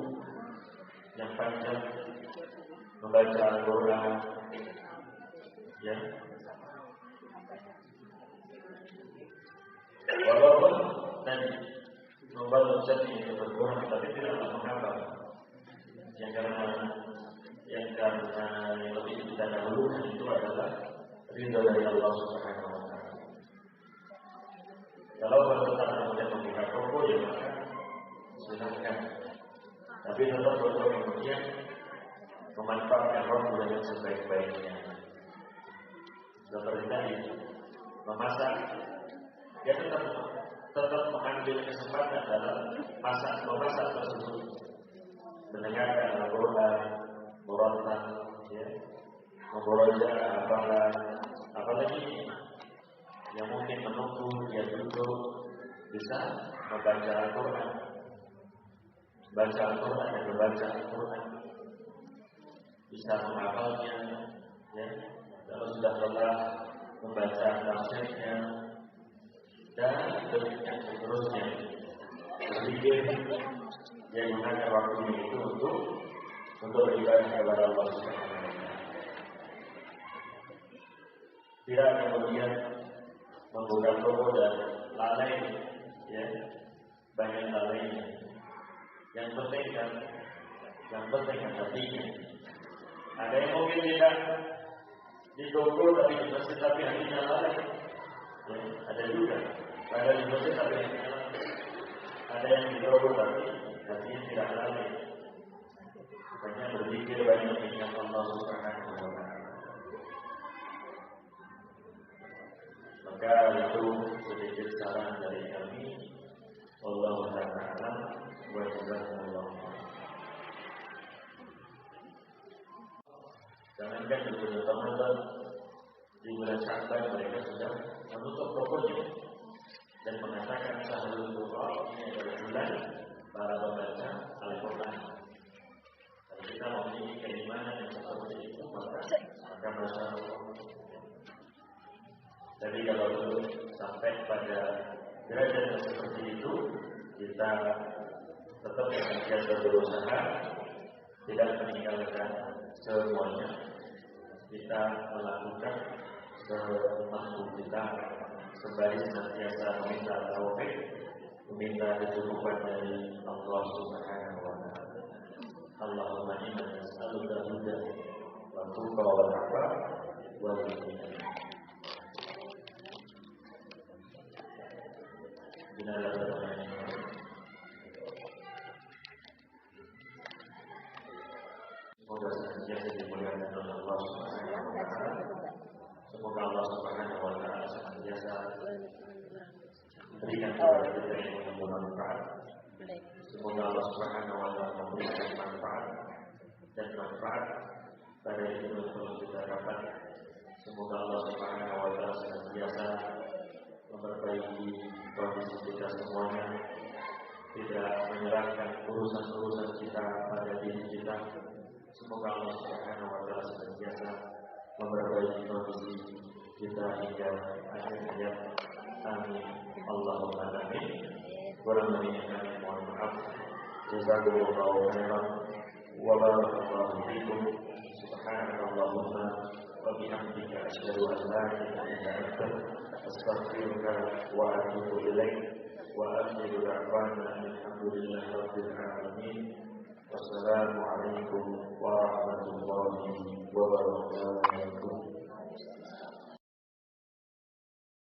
yang panjang, membaca Al-Quran, ya. Walaupun tadi membangun jadi berkurang, tapi tidaklah mengapa. Yang karena yang lebih kita dahulukan itu adalah ridha dari Allah Subhanahu wa taala. Kalau bertetap kemudian membuka toko, ya maka silakan. Tapi tetap untuk kemudian memanfaatkan waktu dengan sebaik-baiknya. Seperti tadi, memasak, dia tetap mengambil kesempatan dalam memasak tersebut, mendengarkan Al-Quran, murattal, ya, membaca hafalan, apalagi yang mungkin menunggu dia duduk bisa membaca Al-Quran, baca Al-Quran dan membaca Al-Quran, bisa menghafalnya, ya. Kalau sudah lelah membaca tafsirnya dan seterusnya. Berpikir dia gunakan waktunya itu untuk beribadah kepada Allah Subhanahu wa Ta'ala. Tidak kemudian membuka toko dan lalai, ya, banyak lalainya. Yang penting kan hatinya. Ada yang mungkin tidak di toko tapi di masjid tapi hatinya lalai, ya, ada juga. Ada di masjid tapi hatinya lalai. Ada yang di toko tapi hatinya tidak lalai. Makanya berzikir banyak ingat Allah Subhanahu wa Ta'ala. Maka itu sedikit saran dari kami. Wallahu ta'ala wa jazakumullah. Jangankan di bulan Ramadan, di bulan Sya'ban mereka sudah menutup tokonya dan mengatakan syahrul Qur'an ini adalah bulan para pembaca Al-Quran. Kalau kita memiliki keimanan yang seperti itu, maka masya Allah. Jadi kalau belum sampai pada derajat yang seperti itu, kita tetap senantiasa berusaha tidak meninggalkan semuanya. Kita melakukan semampu kita sembari senantiasa meminta taufik, meminta kecukupan dari Allah Subhanahu wa Ta'ala. Allahumma inna nas'aluka huda wa tuqa wal afaf wal ghina. Semoga senantiasa dimuliakan oleh Allah Subhanahu wa Ta'ala. Semoga Allah Subhanahu wa Ta'ala senantiasa memberikan kepada kita yang bermanfaat. Semoga Allah Subhanahu wa Ta'ala memberikan manfaat dan manfaat pada ilmu yang perlu kita dapat. Semoga Allah Subhanahu wa Ta'ala senantiasa memperbaiki kondisi kita semuanya, tidak menyerahkan urusan-urusan kita pada diri kita. Semoga Allah Subhanahu wa Ta'ala senantiasa memperbaiki kondisi kita hingga akhir hayat. Amin. Allahumma amin. Kurang lebihnya kami mohon maaf. Jazakumullahu khairan wa barakallahu fikum. Subhanallahumma wa bihamdika asyhadu an la ilaha illa anta astaghfiruka wa atubu ilaik. Wa akhiru da'wana alhamdulillahi rabbil alamin. Wassalamualaikum warahmatullahi wabarakatuh.